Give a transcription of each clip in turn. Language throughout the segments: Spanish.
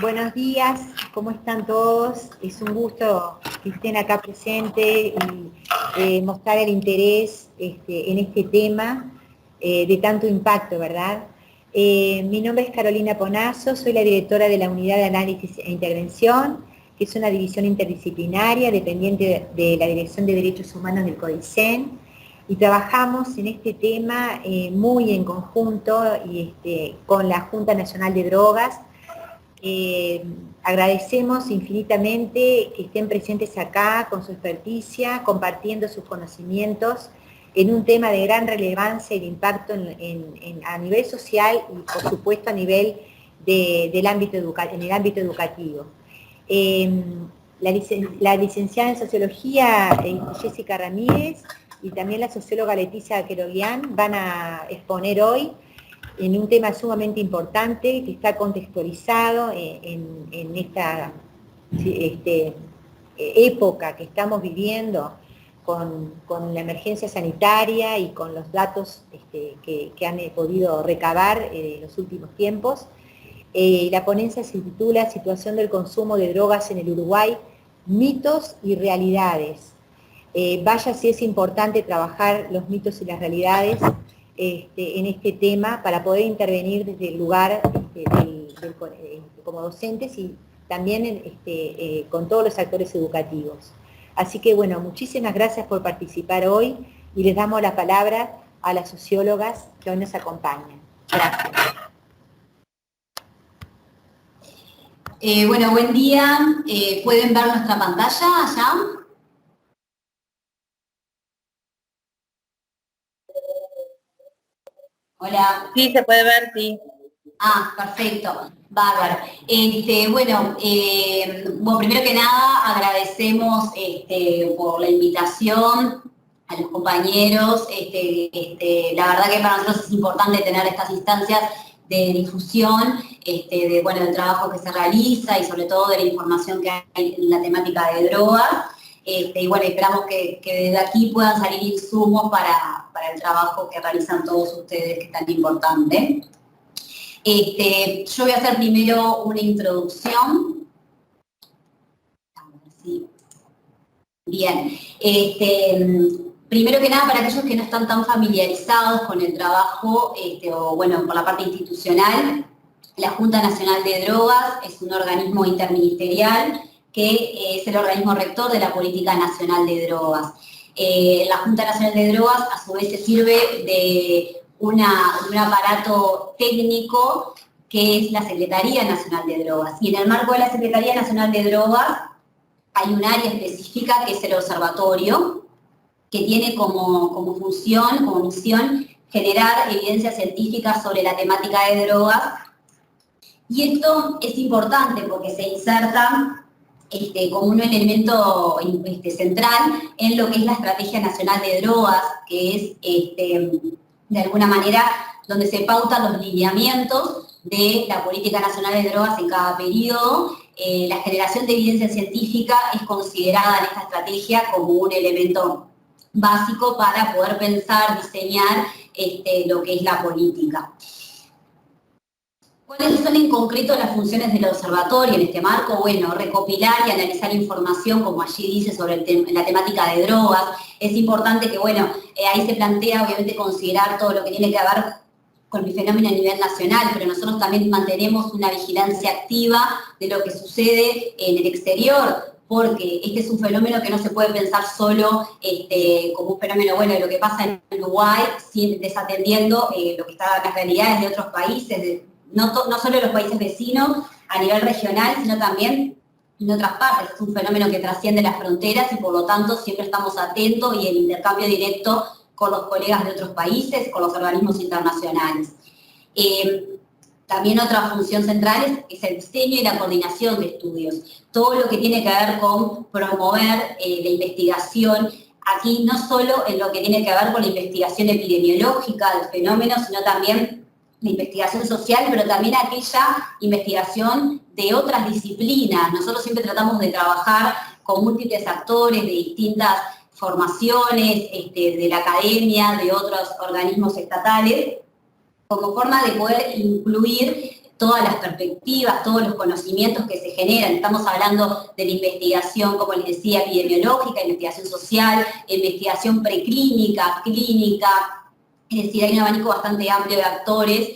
Buenos días, ¿cómo están todos? Es un gusto que estén acá presentes y mostrar el interés en este tema de tanto impacto, ¿verdad? Mi nombre es Carolina Ponazo, soy la directora de la Unidad de Análisis e Intervención, que es una división interdisciplinaria dependiente de la Dirección de Derechos Humanos del CODICEN, y trabajamos en este tema muy en conjunto con la Junta Nacional de Drogas. Agradecemos infinitamente que estén presentes acá con su experticia, compartiendo sus conocimientos en un tema de gran relevancia y de impacto a nivel social y por supuesto a nivel en el ámbito educativo. La licenciada en Sociología Jessica Ramírez y también la socióloga Leticia Queroguian van a exponer hoy en un tema sumamente importante que está contextualizado en esta época que estamos viviendo con la emergencia sanitaria y con los datos que han podido recabar en los últimos tiempos. La ponencia se titula Situación del consumo de drogas en el Uruguay, mitos y realidades. Vaya si es importante trabajar los mitos y las realidades en este tema para poder intervenir desde el lugar como docentes y también con todos los actores educativos. Así que bueno, muchísimas gracias por participar hoy y les damos la palabra a las sociólogas que hoy nos acompañan. Gracias. Bueno, buen día. ¿Pueden ver nuestra pantalla allá? Hola. Sí, se puede ver, sí. Ah, perfecto. Bárbaro. Bueno, primero que nada agradecemos por la invitación a los compañeros. La verdad que para nosotros es importante tener estas instancias de difusión del trabajo que se realiza y sobre todo de la información que hay en la temática de drogas. Y bueno, esperamos que desde aquí puedan salir insumos para el trabajo que realizan todos ustedes, que es tan importante. Yo voy a hacer primero una introducción. Bien. Primero que nada, para aquellos que no están tan familiarizados con el trabajo, por la parte institucional, la Junta Nacional de Drogas es un organismo interministerial que es el organismo rector de la Política Nacional de Drogas. La Junta Nacional de Drogas, a su vez, se sirve de un aparato técnico que es la Secretaría Nacional de Drogas. Y en el marco de la Secretaría Nacional de Drogas hay un área específica que es el observatorio, que tiene como función, como misión, generar evidencia científica sobre la temática de drogas. Y esto es importante porque se inserta como un elemento central en lo que es la Estrategia Nacional de Drogas, que es, de alguna manera, donde se pautan los lineamientos de la Política Nacional de Drogas en cada periodo. La generación de evidencia científica es considerada en esta estrategia como un elemento básico para poder pensar, diseñar lo que es la política. ¿Cuáles son en concreto las funciones del observatorio en este marco? Bueno, recopilar y analizar información, como allí dice, sobre la temática de drogas. Es importante que, ahí se plantea, obviamente, considerar todo lo que tiene que ver con el fenómeno a nivel nacional, pero nosotros también mantenemos una vigilancia activa de lo que sucede en el exterior, porque este es un fenómeno que no se puede pensar solo como un fenómeno de lo que pasa en Uruguay, sin desatendiendo lo que está en las realidades de otros países, no solo los países vecinos a nivel regional, sino también en otras partes. Es un fenómeno que trasciende las fronteras y por lo tanto siempre estamos atentos y el intercambio directo con los colegas de otros países, con los organismos internacionales. También otra función central es el diseño y la coordinación de estudios. Todo lo que tiene que ver con promover la investigación, aquí no solo en lo que tiene que ver con la investigación epidemiológica del fenómeno, sino también la investigación social, pero también aquella investigación de otras disciplinas. Nosotros siempre tratamos de trabajar con múltiples actores de distintas formaciones, de la academia, de otros organismos estatales, como forma de poder incluir todas las perspectivas, todos los conocimientos que se generan. Estamos hablando de la investigación, como les decía, epidemiológica, investigación social, investigación preclínica, clínica, es decir, hay un abanico bastante amplio de actores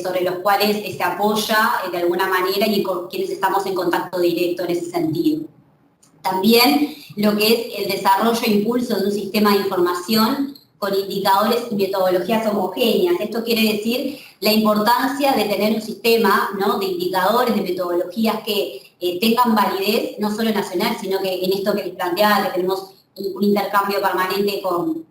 sobre los cuales se apoya de alguna manera y con quienes estamos en contacto directo en ese sentido. También lo que es el desarrollo e impulso de un sistema de información con indicadores y metodologías homogéneas. Esto quiere decir la importancia de tener un sistema, ¿no?, de indicadores, de metodologías que tengan validez, no solo nacional, sino que en esto que les planteaba, que tenemos un intercambio permanente con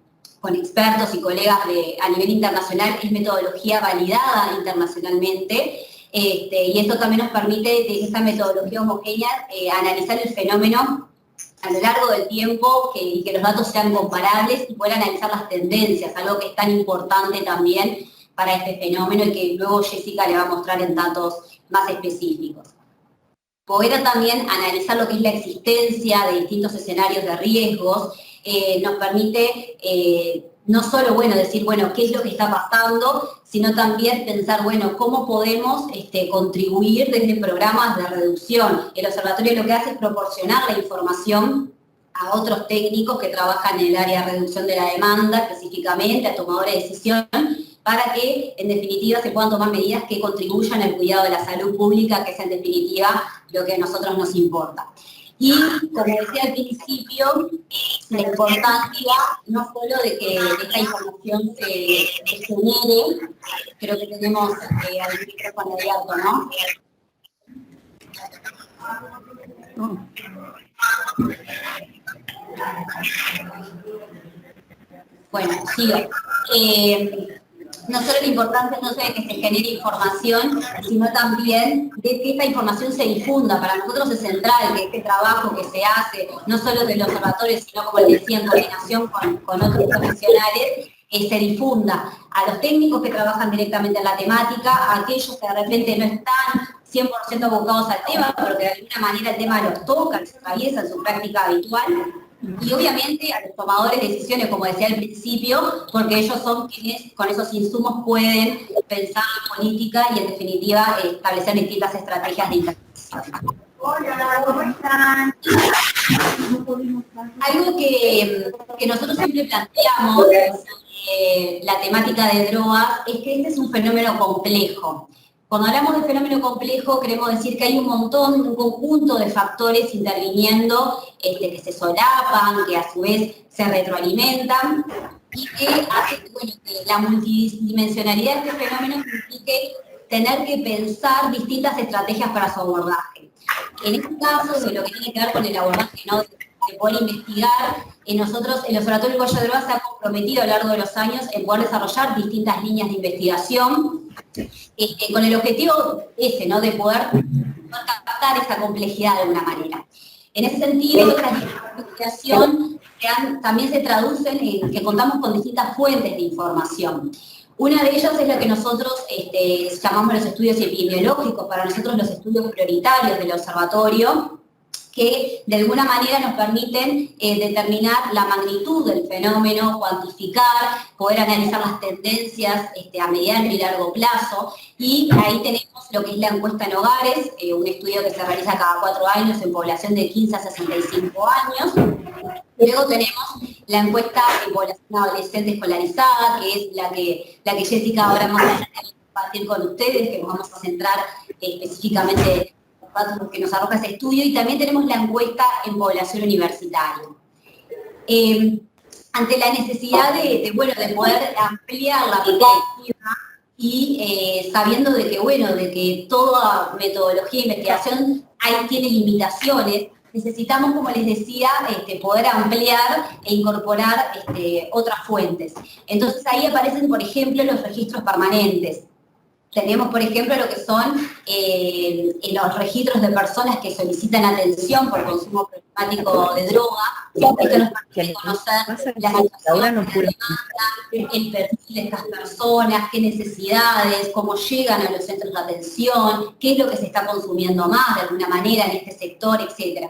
expertos y colegas a nivel internacional, es metodología validada internacionalmente, y esto también nos permite, de esta metodología homogénea, analizar el fenómeno a lo largo del tiempo y que los datos sean comparables y poder analizar las tendencias, algo que es tan importante también para este fenómeno y que luego Jessica le va a mostrar en datos más específicos. Poder también analizar lo que es la existencia de distintos escenarios de riesgos, nos permite no solo, decir, qué es lo que está pasando, sino también pensar, cómo podemos contribuir desde programas de reducción. El observatorio lo que hace es proporcionar la información a otros técnicos que trabajan en el área de reducción de la demanda, específicamente a tomadores de decisión, para que, en definitiva, se puedan tomar medidas que contribuyan al cuidado de la salud pública, que es, en definitiva, lo que a nosotros nos importa. Y, como decía al principio, la importancia no solo de que esta información se genere, creo que tenemos al micrófono abierto, ¿no? Bueno, sigo. No solo la importancia no solo de que se genere información, sino también de que esta información se difunda. Para nosotros es central que este trabajo que se hace, no solo del observatorio, sino, como les decía, en coordinación con otros profesionales, se difunda a los técnicos que trabajan directamente en la temática, a aquellos que de repente no están 100% abocados al tema, pero que de alguna manera el tema los toca, los atraviesa en su práctica habitual. Y obviamente a los tomadores de decisiones, como decía al principio, porque ellos son quienes con esos insumos pueden pensar en política y en definitiva establecer distintas estrategias de intervención. Hola, ¿cómo están? Algo que nosotros siempre planteamos sobre la temática de drogas es que este es un fenómeno complejo. Cuando hablamos de fenómeno complejo, queremos decir que hay un conjunto de factores interviniendo que se solapan, que a su vez se retroalimentan y que hace que la multidimensionalidad de este fenómeno implique tener que pensar distintas estrategias para su abordaje. En este caso, de lo que tiene que ver con el abordaje, ¿no?, de poder investigar, nosotros, el Observatorio Uruguayo de Drogas se ha comprometido a lo largo de los años en poder desarrollar distintas líneas de investigación, con el objetivo ese, ¿no?, de poder captar esa complejidad de alguna manera. En ese sentido, estas líneas de investigación también se traducen en que contamos con distintas fuentes de información. Una de ellas es la que nosotros llamamos los estudios epidemiológicos, para nosotros los estudios prioritarios del observatorio, que de alguna manera nos permiten determinar la magnitud del fenómeno, cuantificar, poder analizar las tendencias a mediano y largo plazo, y ahí tenemos lo que es la encuesta en hogares, un estudio que se realiza cada 4 años en población de 15 a 65 años. Luego tenemos la encuesta en población adolescente escolarizada, que es la que Jessica ahora más a compartir con ustedes, que nos vamos a centrar específicamente que nos arroja ese estudio, y también tenemos la encuesta en población universitaria. Ante la necesidad de poder ampliar la perspectiva y sabiendo de que toda metodología de investigación tiene limitaciones, necesitamos, como les decía, poder ampliar e incorporar otras fuentes. Entonces ahí aparecen, por ejemplo, los registros permanentes. Tenemos, por ejemplo, lo que son los registros de personas que solicitan atención por consumo problemático de droga. Esto nos permite conocer la situación de demanda, el perfil de estas personas, qué necesidades, cómo llegan a los centros de atención, qué es lo que se está consumiendo más de alguna manera en este sector, etc.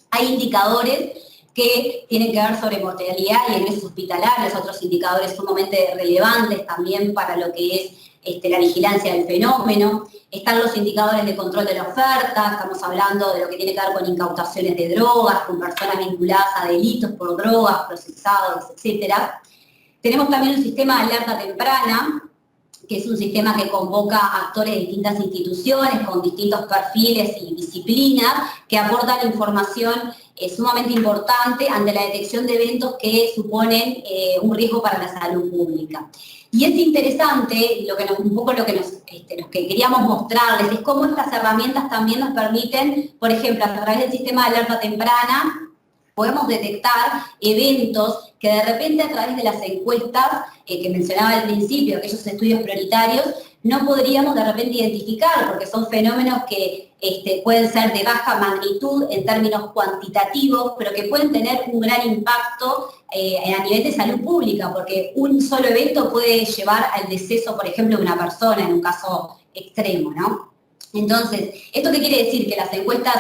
Hay indicadores que tienen que ver sobre mortalidad y ingresos hospitalarios, otros indicadores sumamente relevantes también para lo que es la vigilancia del fenómeno, están los indicadores de control de la oferta, estamos hablando de lo que tiene que ver con incautaciones de drogas, con personas vinculadas a delitos por drogas, procesados, etcétera. Tenemos también un sistema de alerta temprana, que es un sistema que convoca a actores de distintas instituciones con distintos perfiles y disciplinas que aportan información sumamente importante ante la detección de eventos que suponen un riesgo para la salud pública. Y es interesante, un poco lo que que queríamos mostrarles, es cómo estas herramientas también nos permiten, por ejemplo, a través del sistema de alerta temprana, podemos detectar eventos que de repente a través de las encuestas que mencionaba al principio, aquellos estudios prioritarios, no podríamos de repente identificar, porque son fenómenos que pueden ser de baja magnitud en términos cuantitativos, pero que pueden tener un gran impacto a nivel de salud pública, porque un solo evento puede llevar al deceso, por ejemplo, de una persona, en un caso extremo, ¿no? Entonces, ¿esto qué quiere decir? ¿Que las encuestas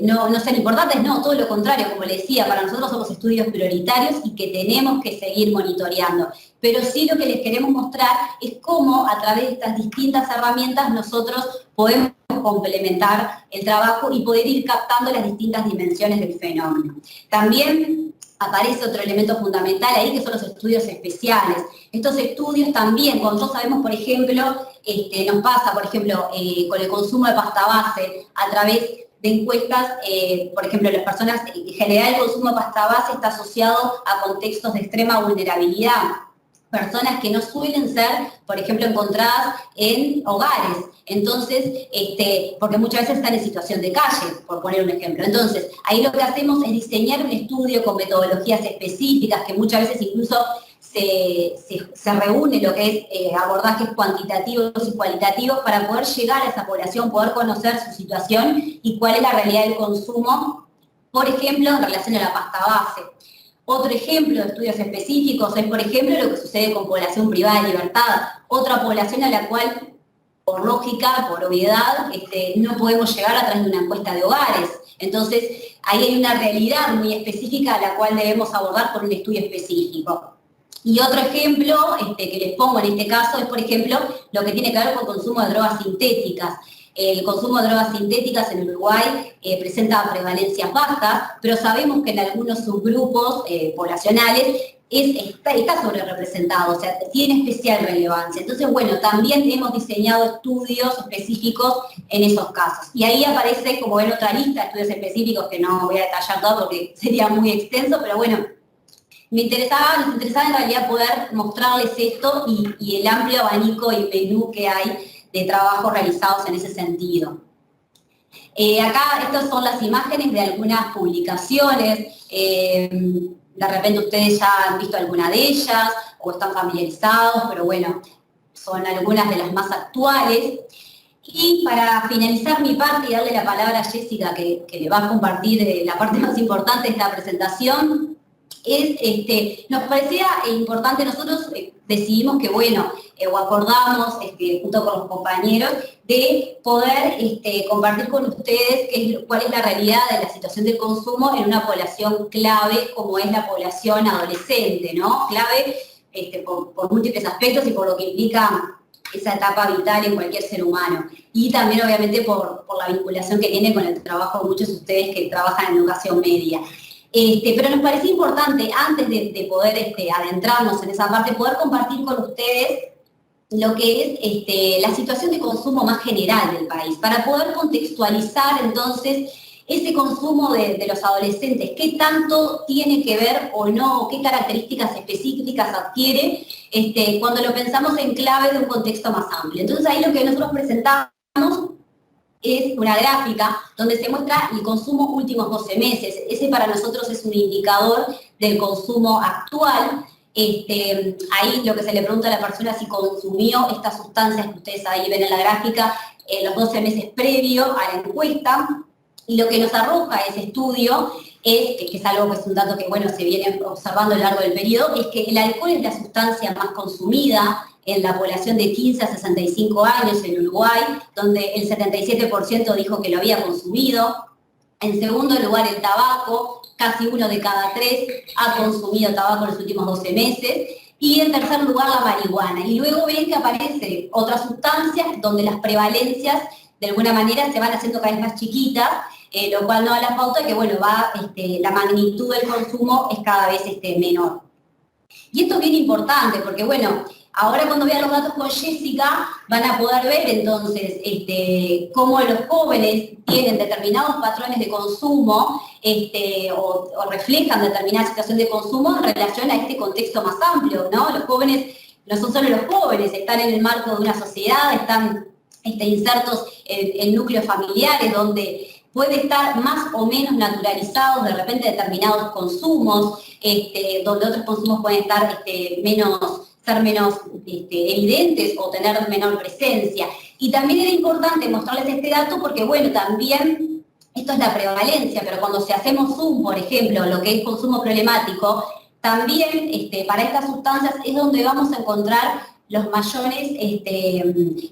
no sean importantes? No, todo lo contrario, como le decía, para nosotros somos estudios prioritarios y que tenemos que seguir monitoreando. Pero sí lo que les queremos mostrar es cómo a través de estas distintas herramientas nosotros podemos complementar el trabajo y poder ir captando las distintas dimensiones del fenómeno. También aparece otro elemento fundamental ahí, que son los estudios especiales. Estos estudios también, cuando nosotros sabemos, por ejemplo, nos pasa, por ejemplo, con el consumo de pasta base, a través de encuestas, por ejemplo, las personas, en general el consumo de pasta base está asociado a contextos de extrema vulnerabilidad. Personas que no suelen ser, por ejemplo, encontradas en hogares. Entonces, porque muchas veces están en situación de calle, por poner un ejemplo. Entonces, ahí lo que hacemos es diseñar un estudio con metodologías específicas, que muchas veces incluso se reúne lo que es abordajes cuantitativos y cualitativos para poder llegar a esa población, poder conocer su situación y cuál es la realidad del consumo, por ejemplo, en relación a la pasta base. Otro ejemplo de estudios específicos es, por ejemplo, lo que sucede con población privada de libertad, otra población a la cual, por lógica, por obviedad, no podemos llegar a través de una encuesta de hogares. Entonces, ahí hay una realidad muy específica a la cual debemos abordar con un estudio específico. Y otro ejemplo que les pongo en este caso es, por ejemplo, lo que tiene que ver con el consumo de drogas sintéticas. El consumo de drogas sintéticas en Uruguay presenta prevalencias bajas, pero sabemos que en algunos subgrupos poblacionales está sobrerepresentado, o sea, tiene especial relevancia. Entonces, bueno, también hemos diseñado estudios específicos en esos casos. Y ahí aparece, como ven, otra lista de estudios específicos que no voy a detallar todo porque sería muy extenso, pero bueno, nos interesaba en realidad poder mostrarles esto y el amplio abanico y menú que hay de trabajos realizados en ese sentido. Acá estas son las imágenes de algunas publicaciones, de repente ustedes ya han visto alguna de ellas o están familiarizados, pero bueno, son algunas de las más actuales. Y para finalizar mi parte y darle la palabra a Jessica, que le va a compartir la parte más importante de esta presentación, nos parecía importante, nosotros decidimos que, bueno, o acordamos junto con los compañeros, de poder compartir con ustedes cuál es la realidad de la situación del consumo en una población clave como es la población adolescente, ¿no? Clave por múltiples aspectos y por lo que implica esa etapa vital en cualquier ser humano. Y también, obviamente, por la vinculación que tiene con el trabajo de muchos de ustedes que trabajan en educación media. Pero nos parecía importante, antes de poder adentrarnos en esa parte, poder compartir con ustedes lo que es la situación de consumo más general del país, para poder contextualizar entonces ese consumo de los adolescentes, qué tanto tiene que ver o no, qué características específicas adquiere cuando lo pensamos en clave de un contexto más amplio. Entonces ahí lo que nosotros presentamos es una gráfica donde se muestra el consumo últimos 12 meses. Ese para nosotros es un indicador del consumo actual. Ahí lo que se le pregunta a la persona es si consumió estas sustancias que ustedes ahí ven en la gráfica en los 12 meses previo a la encuesta. Y lo que nos arroja ese estudio es, que es algo que es un dato que, bueno, se viene observando a lo largo del periodo, es que el alcohol es la sustancia más consumida en la población de 15 a 65 años en Uruguay, donde el 77% dijo que lo había consumido. En segundo lugar, el tabaco, casi 1 de cada 3 ha consumido tabaco en los últimos 12 meses. y en tercer lugar la marihuana. Y luego ven que aparecen otras sustancias donde las prevalencias de alguna manera se van haciendo cada vez más chiquitas, lo cual no da la pauta de que, bueno, la magnitud del consumo es cada vez menor. Y esto es bien importante porque, bueno, ahora cuando vean los datos con Jessica van a poder ver entonces cómo los jóvenes tienen determinados patrones de consumo o reflejan determinada situación de consumo en relación a este contexto más amplio, ¿no? Los jóvenes no son solo los jóvenes, están en el marco de una sociedad, están insertos en núcleos familiares donde puede estar más o menos naturalizados de repente determinados consumos, donde otros consumos pueden estar ser menos evidentes o tener menor presencia. Y también era importante mostrarles este dato porque, bueno, también esto es la prevalencia, pero cuando hacemos zoom, por ejemplo, lo que es consumo problemático, también para estas sustancias es donde vamos a encontrar los mayores,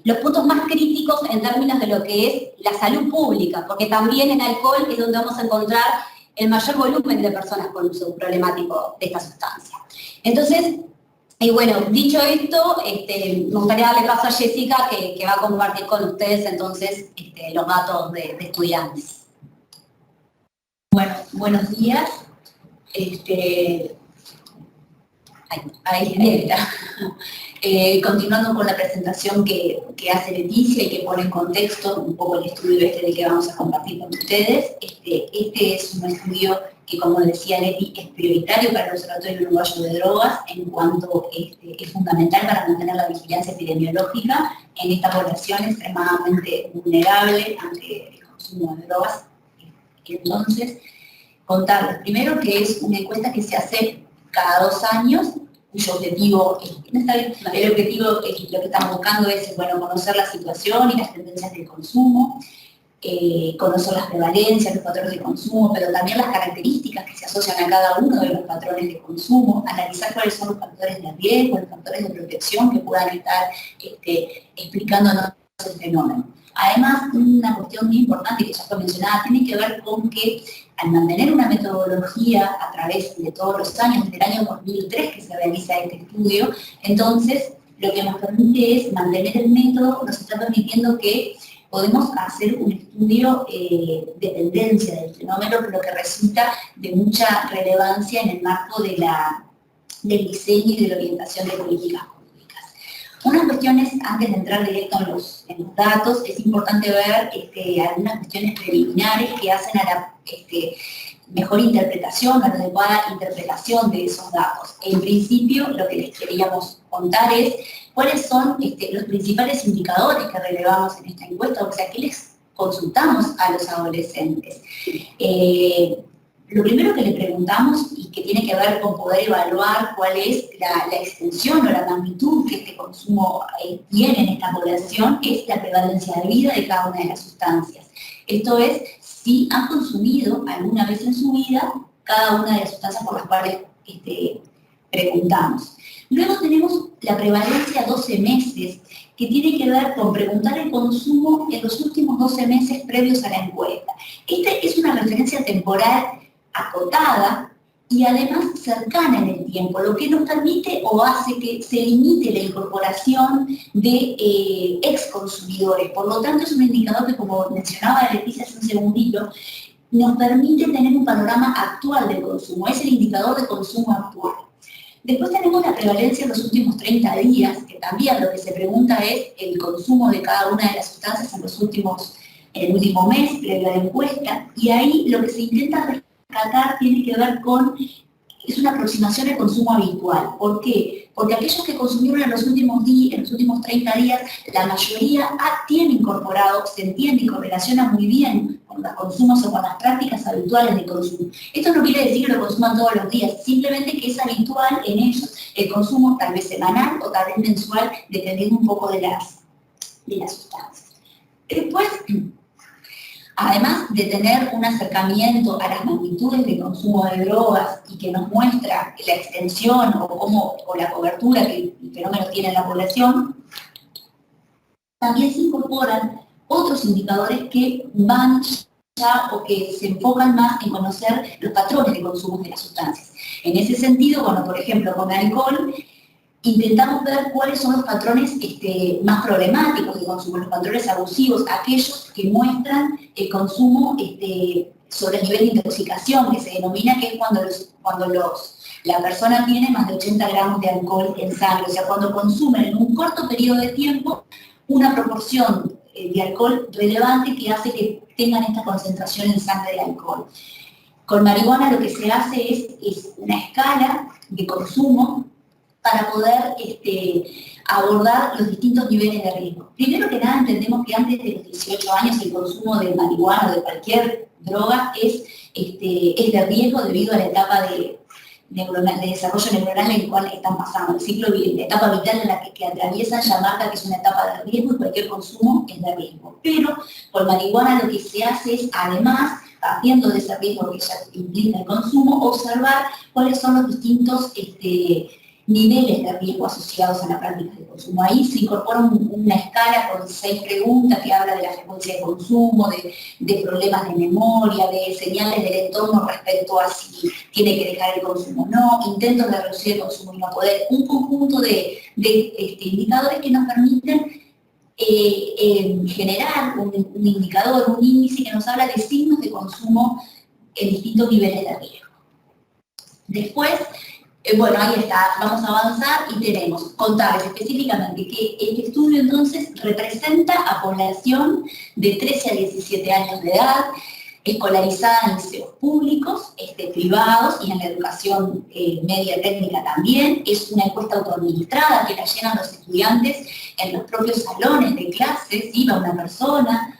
los puntos más críticos en términos de lo que es la salud pública, porque también en alcohol es donde vamos a encontrar el mayor volumen de personas con uso problemático de esta sustancia. Entonces, bueno, dicho esto, me gustaría darle paso a Jessica, que va a compartir con ustedes entonces los datos de estudiantes. Bueno, buenos días. Ahí está. Continuando con la presentación que hace Leticia y que pone en contexto un poco el estudio del que vamos a compartir con ustedes, este es un estudio que, como decía Leti, es prioritario para el Observatorio Uruguayo de Drogas en cuanto es fundamental para mantener la vigilancia epidemiológica en esta población extremadamente vulnerable ante el consumo de drogas. Entonces, contarles primero que es una encuesta que se hace cada 2 años, cuyo objetivo, el objetivo, lo que estamos buscando es, bueno, conocer la situación y las tendencias del consumo, conocer las prevalencias, los patrones de consumo, pero también las características que se asocian a cada uno de los patrones de consumo, analizar cuáles son los factores de riesgo, los factores de protección que puedan estar explicándonos el fenómeno. Además, una cuestión muy importante que ya fue mencionada tiene que ver con que al mantener una metodología a través de todos los años, desde el año 2003 que se realiza este estudio, entonces lo que nos permite es mantener el método, nos está permitiendo que podemos hacer un estudio de tendencia del fenómeno, lo que resulta de mucha relevancia en el marco del diseño y de la orientación de políticas públicas. Unas cuestiones, antes de entrar directo en los datos, es importante ver algunas cuestiones preliminares que hacen a la mejor interpretación, a la adecuada interpretación de esos datos. En principio, lo que les queríamos contar es cuáles son los principales indicadores que relevamos en esta encuesta, o sea, qué les consultamos a los adolescentes. Lo primero que le preguntamos, y que tiene que ver con poder evaluar cuál es la extensión o la magnitud que este consumo tiene en esta población, es la prevalencia de vida de cada una de las sustancias. Esto es, si han consumido alguna vez en su vida cada una de las sustancias por las cuales preguntamos. Luego tenemos la prevalencia a 12 meses, que tiene que ver con preguntar el consumo en los últimos 12 meses previos a la encuesta. Esta es una referencia temporal acotada y además cercana en el tiempo, lo que nos permite o hace que se limite la incorporación de exconsumidores. Por lo tanto, es un indicador que, como mencionaba Leticia hace un segundito, nos permite tener un panorama actual del consumo, es el indicador de consumo actual. Después tenemos la prevalencia en los últimos 30 días, que también lo que se pregunta es el consumo de cada una de las sustancias en el último mes, previo a la encuesta, y ahí lo que se intenta rescatar tiene que ver con, es una aproximación al consumo habitual. ¿Por qué? Porque aquellos que consumieron en los últimos 30 días, la mayoría tiene incorporado, se entiende y correlaciona muy bien con los consumos o con las prácticas habituales de consumo. Esto no quiere decir que lo consuman todos los días, simplemente que es habitual en ellos el consumo tal vez semanal o tal vez mensual, dependiendo un poco de las sustancias. Después, además de tener un acercamiento a las magnitudes de consumo de drogas y que nos muestra la extensión o la cobertura que el fenómeno tiene en la población, también se incorporan otros indicadores que van ya o que se enfocan más en conocer los patrones de consumo de las sustancias. En ese sentido, bueno, por ejemplo, con alcohol, intentamos ver cuáles son los patrones más problemáticos de consumo, los patrones abusivos, aquellos que muestran el consumo sobre el nivel de intoxicación, que se denomina, que es cuando la persona tiene más de 80 gramos de alcohol en sangre, o sea, cuando consumen en un corto periodo de tiempo una proporción de alcohol relevante que hace que tengan esta concentración en sangre de alcohol. Con marihuana lo que se hace es una escala de consumo para poder abordar los distintos niveles de riesgo. Primero que nada, entendemos que antes de los 18 años el consumo de marihuana o de cualquier droga es de riesgo debido a la etapa de desarrollo neuronal en el cual están pasando. El ciclo, la etapa vital en la que atraviesan ya marca que es una etapa de riesgo y cualquier consumo es de riesgo. Pero con marihuana lo que se hace es, además, partiendo de ese riesgo que ya implica el consumo, observar cuáles son los distintos niveles de riesgo asociados a la práctica de consumo. Ahí se incorpora una escala con 6 preguntas que habla de la frecuencia de consumo, de problemas de memoria, de señales del entorno respecto a si tiene que dejar el consumo o no, intentos de reducir el consumo y no poder, un conjunto de indicadores que nos permiten generar un indicador, un índice que nos habla de signos de consumo en distintos niveles de riesgo. Después, bueno, ahí está, vamos a avanzar y tenemos, contarles específicamente que este estudio entonces representa a población de 13 a 17 años de edad, escolarizada en liceos públicos, privados y en la educación media técnica también. Es una encuesta autoadministrada que la llenan los estudiantes en los propios salones de clases, ¿sí? Va una persona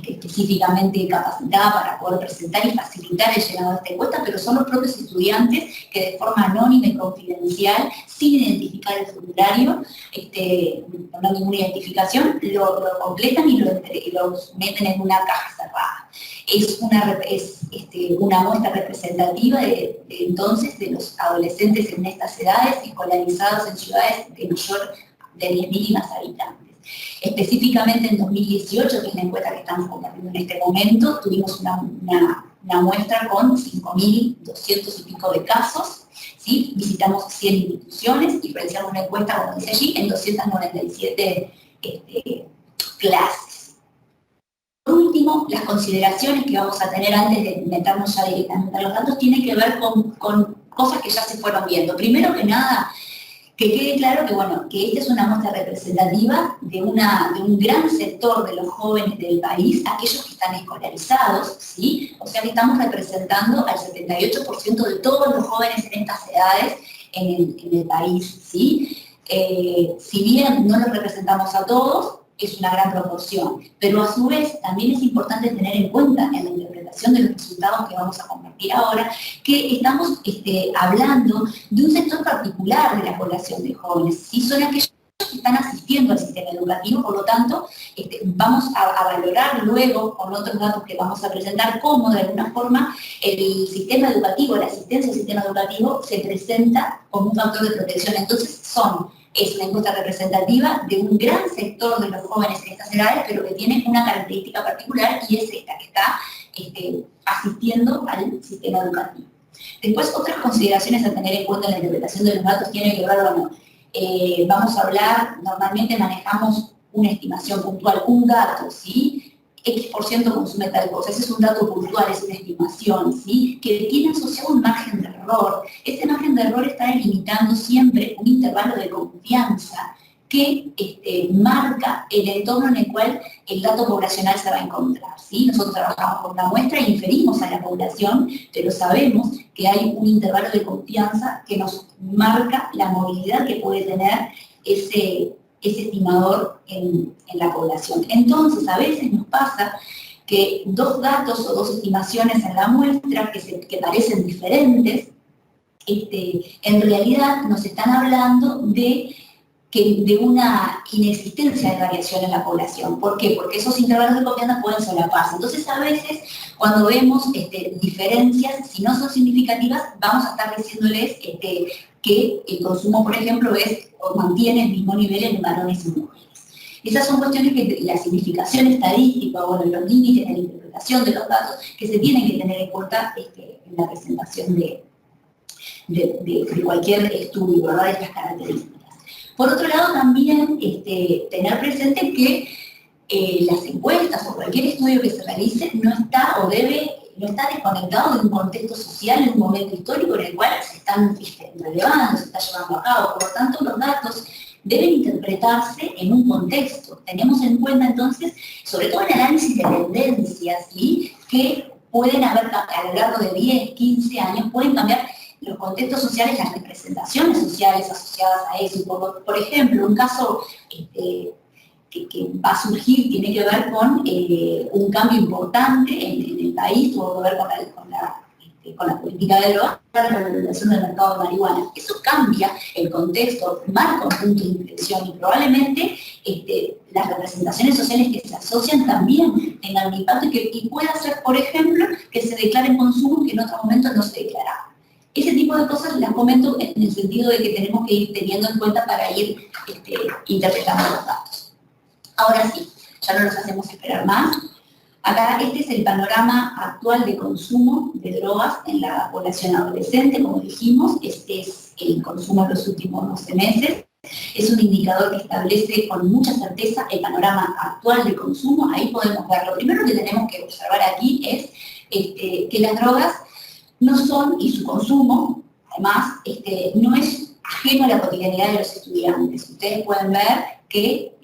específicamente capacitada para poder presentar y facilitar el llenado de esta encuesta, pero son los propios estudiantes que de forma anónima y confidencial, sin identificar el formulario, no ninguna identificación, lo completan y los meten en una caja cerrada. Es una muestra representativa entonces de los adolescentes en estas edades, escolarizados en ciudades de mayor de 10.000 y más habitantes. Específicamente en 2018, que es la encuesta que estamos compartiendo en este momento, tuvimos una muestra con 5.200 y pico de casos, ¿sí? Visitamos 100 instituciones y realizamos una encuesta, como dice allí, en 297 clases. Por último, las consideraciones que vamos a tener antes de meternos ya directamente a los datos tienen que ver con cosas que ya se fueron viendo. Primero que nada, que quede claro que, bueno, que esta es una muestra representativa de un gran sector de los jóvenes del país, aquellos que están escolarizados, ¿sí? O sea que estamos representando al 78% de todos los jóvenes en estas edades en el país, ¿sí? Si bien no los representamos a todos, es una gran proporción, pero a su vez también es importante tener en cuenta en la interpretación de los resultados que vamos a compartir ahora, que estamos hablando de un sector particular de la población de jóvenes, ¿sí? Son aquellos que están asistiendo al sistema educativo, por lo tanto, vamos a valorar luego, con otros datos que vamos a presentar, cómo de alguna forma el sistema educativo, la asistencia al sistema educativo se presenta como un factor de protección. Entonces es una encuesta representativa de un gran sector de los jóvenes en estas edades, pero que tiene una característica particular y es esta, que está asistiendo al sistema educativo. Después, otras consideraciones a tener en cuenta en la interpretación de los datos tienen que ver, bueno, vamos a hablar, normalmente manejamos una estimación puntual, un dato, ¿sí? X% consume tal cosa, ese es un dato puntual, es una estimación, ¿sí? Que tiene asociado un margen de error. Este margen de error está delimitando siempre un intervalo de confianza que marca el entorno en el cual el dato poblacional se va a encontrar, ¿sí? Nosotros trabajamos con una muestra e inferimos a la población, pero sabemos que hay un intervalo de confianza que nos marca la movilidad que puede tener ese estimador en la población. Entonces, a veces nos pasa que dos datos o dos estimaciones en la muestra que parecen diferentes, en realidad nos están hablando de una inexistencia de variación en la población. ¿Por qué? Porque esos intervalos de confianza pueden solaparse. Entonces, a veces, cuando vemos diferencias, si no son significativas, vamos a estar diciéndoles que el consumo, por ejemplo, mantiene el mismo nivel en varones y mujeres. Esas son cuestiones que la significación estadística, bueno, los límites de la interpretación de los datos que se tienen que tener en cuenta en la presentación de de cualquier estudio, ¿verdad?, de estas características. Por otro lado, también tener presente que las encuestas o cualquier estudio que se realice no está desconectado de un contexto social, en un momento histórico en el cual se están relevando, se está llevando a cabo. Por lo tanto, los datos deben interpretarse en un contexto. Tenemos en cuenta entonces, sobre todo el análisis de tendencias, ¿sí?, que pueden haber, a lo largo de 10, 15 años, pueden cambiar los contextos sociales, las representaciones sociales asociadas a eso. Por ejemplo, un caso que va a surgir tiene que ver con un cambio importante en el país, tuvo que ver con la política de drogas, la regulación del mercado de marihuana. Eso cambia el contexto, marca un punto de inflexión y probablemente las representaciones sociales que se asocian también tengan un impacto y pueda ser, por ejemplo, que se declaren consumos que en otro momento no se declaraban. Ese tipo de cosas las comento en el sentido de que tenemos que ir teniendo en cuenta para ir interpretando los datos. Ahora sí, ya no los hacemos esperar más. Acá este es el panorama actual de consumo de drogas en la población adolescente, como dijimos. Este es el consumo en los últimos 12 meses. Es un indicador que establece con mucha certeza el panorama actual de consumo. Ahí podemos ver. Lo primero que tenemos que observar aquí es que las drogas no son, y su consumo, además, no es ajeno a la cotidianidad de los estudiantes. Ustedes pueden ver que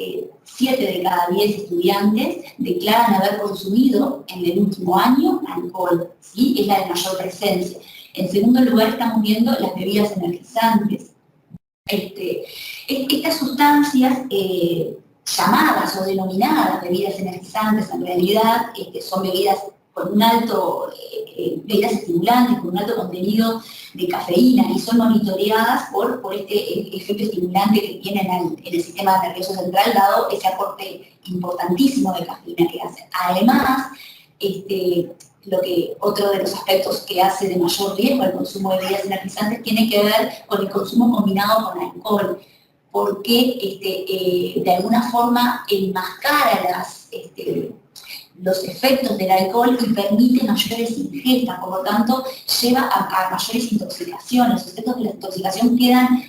7 de cada 10 estudiantes declaran haber consumido en el último año alcohol, ¿sí? Es la de mayor presencia. En segundo lugar, estamos viendo las bebidas energizantes. Estas sustancias llamadas o denominadas bebidas energizantes, en realidad son bebidas con un alto, bebidas estimulantes, con un alto contenido de cafeína, y son monitoreadas por este efecto estimulante que tienen en el sistema nervioso central, dado ese aporte importantísimo de cafeína que hacen. Además, otro de los aspectos que hace de mayor riesgo el consumo de bebidas energizantes tiene que ver con el consumo combinado con alcohol, porque de alguna forma enmascara los efectos del alcohol y permite mayores ingestas, por lo tanto lleva a mayores intoxicaciones. Los efectos de la intoxicación quedan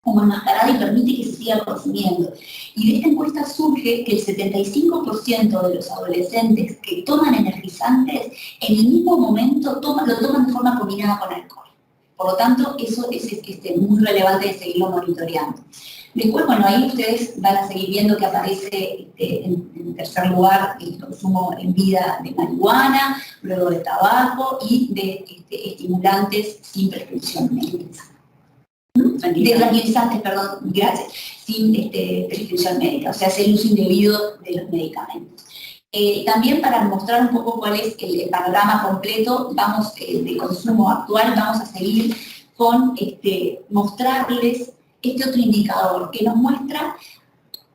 como enmascarados y permite que se siga consumiendo. Y de esta encuesta surge que el 75% de los adolescentes que toman energizantes en el mismo momento lo toman de forma combinada con alcohol. Por lo tanto, eso es muy relevante de seguirlo monitoreando. Después, bueno, ahí ustedes van a seguir viendo que aparece en tercer lugar el consumo en vida de marihuana, luego de tabaco y de estimulantes sin prescripción médica. De tranquilizantes, perdón, gracias, sin prescripción médica, o sea, es el uso indebido de los medicamentos. También para mostrar un poco cuál es el panorama completo de consumo actual, vamos a seguir con mostrarles este otro indicador que nos muestra,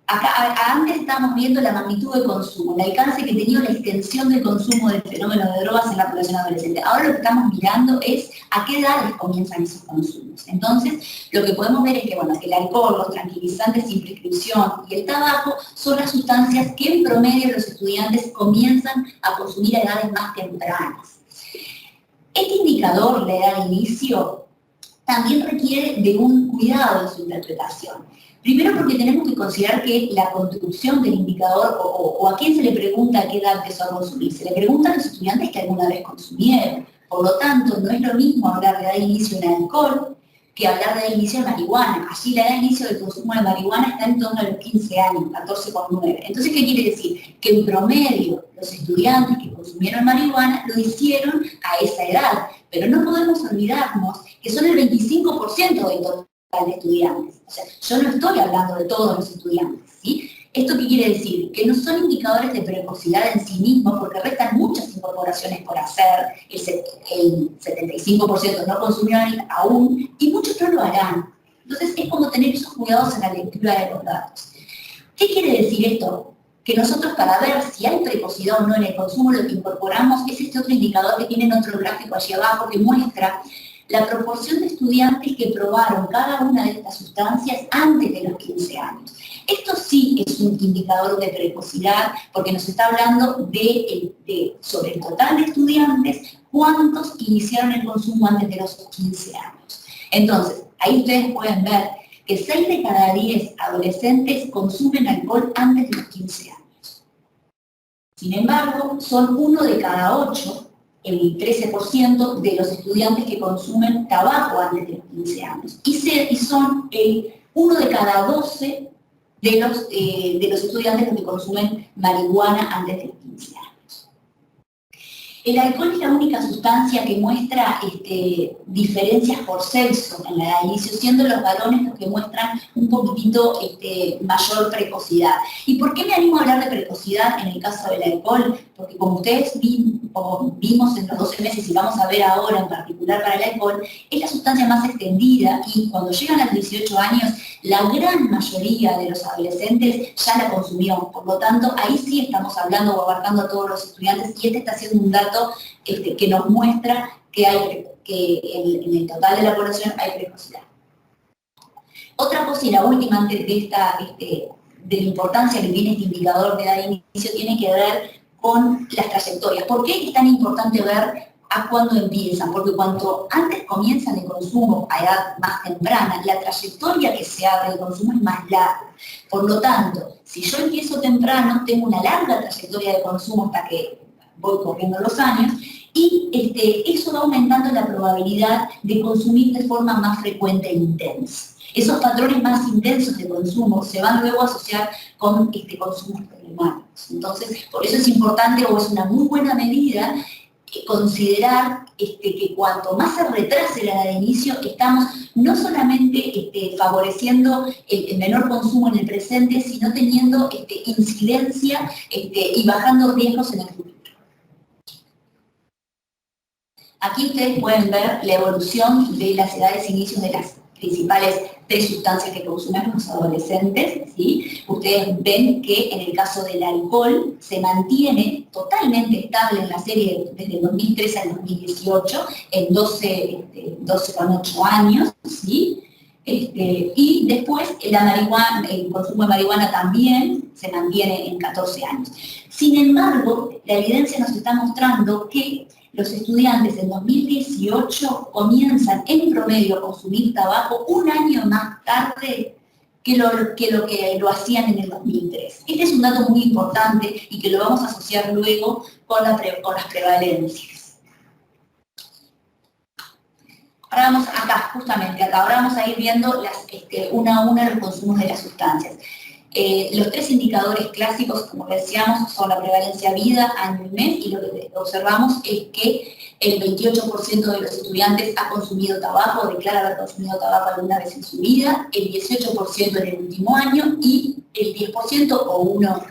acá antes estábamos viendo la magnitud de consumo, el alcance que tenía la extensión del consumo del fenómeno de drogas en la población adolescente. Ahora lo que estamos mirando es a qué edades comienzan esos consumos. Entonces, lo que podemos ver es que, bueno, el alcohol, los tranquilizantes sin prescripción y el tabaco son las sustancias que en promedio los estudiantes comienzan a consumir a edades más tempranas. Este indicador, la edad de inicio, también requiere de un cuidado en su interpretación. Primero porque tenemos que considerar que la construcción del indicador, o a quién se le pregunta a qué edad empezó a consumir, se le pregunta a los estudiantes que alguna vez consumieron. Por lo tanto, no es lo mismo hablar de edad de inicio en alcohol que hablar de edad de inicio en marihuana. Allí la edad de inicio del consumo de marihuana está en torno a los 15 años, 14,9. Entonces, ¿qué quiere decir? Que en promedio los estudiantes que consumieron marihuana lo hicieron a esa edad. Pero no podemos olvidarnos que son el 25% del total de estudiantes. O sea, yo no estoy hablando de todos los estudiantes, ¿sí? ¿Esto qué quiere decir? Que no son indicadores de precocidad en sí mismos, porque restan muchas incorporaciones por hacer. El 75% no consumió aún, y muchos no lo harán. Entonces, es como tener esos cuidados en la lectura de los datos. ¿Qué quiere decir esto? Que nosotros, para ver si hay precocidad o no en el consumo, lo que incorporamos es este otro indicador que tienen otro gráfico allí abajo que muestra la proporción de estudiantes que probaron cada una de estas sustancias antes de los 15 años. Esto sí es un indicador de precocidad porque nos está hablando sobre el total de estudiantes, cuántos iniciaron el consumo antes de los 15 años. Entonces, ahí ustedes pueden ver que 6 de cada 10 adolescentes consumen alcohol antes de los 15 años. Sin embargo, son 1 de cada 8, el 13% de los estudiantes que consumen tabaco antes de los 15 años. Y son 1 de cada 12 de los estudiantes que consumen marihuana antes de los 15 años. El alcohol es la única sustancia que muestra diferencias por sexo en la edad de inicio, siendo los varones los que muestran un poquitito mayor precocidad. ¿Y por qué me animo a hablar de precocidad en el caso del alcohol? Porque como ustedes vimos en los 12 meses y vamos a ver ahora en particular para el alcohol, es la sustancia más extendida y cuando llegan a los 18 años, la gran mayoría de los adolescentes ya la consumieron. Por lo tanto, ahí sí estamos hablando o abarcando a todos los estudiantes y este está siendo un dato que nos muestra que en el total de la población hay precocidad. Otra cosa y la última antes de la importancia que tiene este indicador de edad de inicio tiene que ver con las trayectorias. ¿Por qué es tan importante ver a cuándo empiezan? Porque cuanto antes comienzan el consumo a edad más temprana, la trayectoria que se abre del consumo es más larga. Por lo tanto, si yo empiezo temprano, tengo una larga trayectoria de consumo hasta que voy corriendo los años, y eso va aumentando la probabilidad de consumir de forma más frecuente e intensa. Esos patrones más intensos de consumo se van luego a asociar con consumos problemáticos. Entonces, por eso es importante o es una muy buena medida considerar que cuanto más se retrase la edad de inicio, estamos no solamente favoreciendo el menor consumo en el presente, sino teniendo incidencia y bajando riesgos en el futuro. Aquí ustedes pueden ver la evolución de las edades de inicio de las principales 3 sustancias que consumen los adolescentes, ¿sí? Ustedes ven que en el caso del alcohol se mantiene totalmente estable en la serie desde el 2013 al 2018, en 12,8 años, ¿sí? Y después el consumo de marihuana también se mantiene en 14 años. Sin embargo, la evidencia nos está mostrando que los estudiantes en 2018 comienzan en promedio a consumir tabaco un año más tarde que lo hacían en el 2003. Este es un dato muy importante y que lo vamos a asociar luego con las prevalencias. Ahora vamos acá, justamente acá, ahora vamos a ir viendo una a una los consumos de las sustancias. Los 3 indicadores clásicos, como decíamos, son la prevalencia vida, año y mes, y lo que observamos es que el 28% de los estudiantes ha consumido tabaco, o declara haber consumido tabaco alguna vez en su vida, el 18% en el último año, y el 10% o 1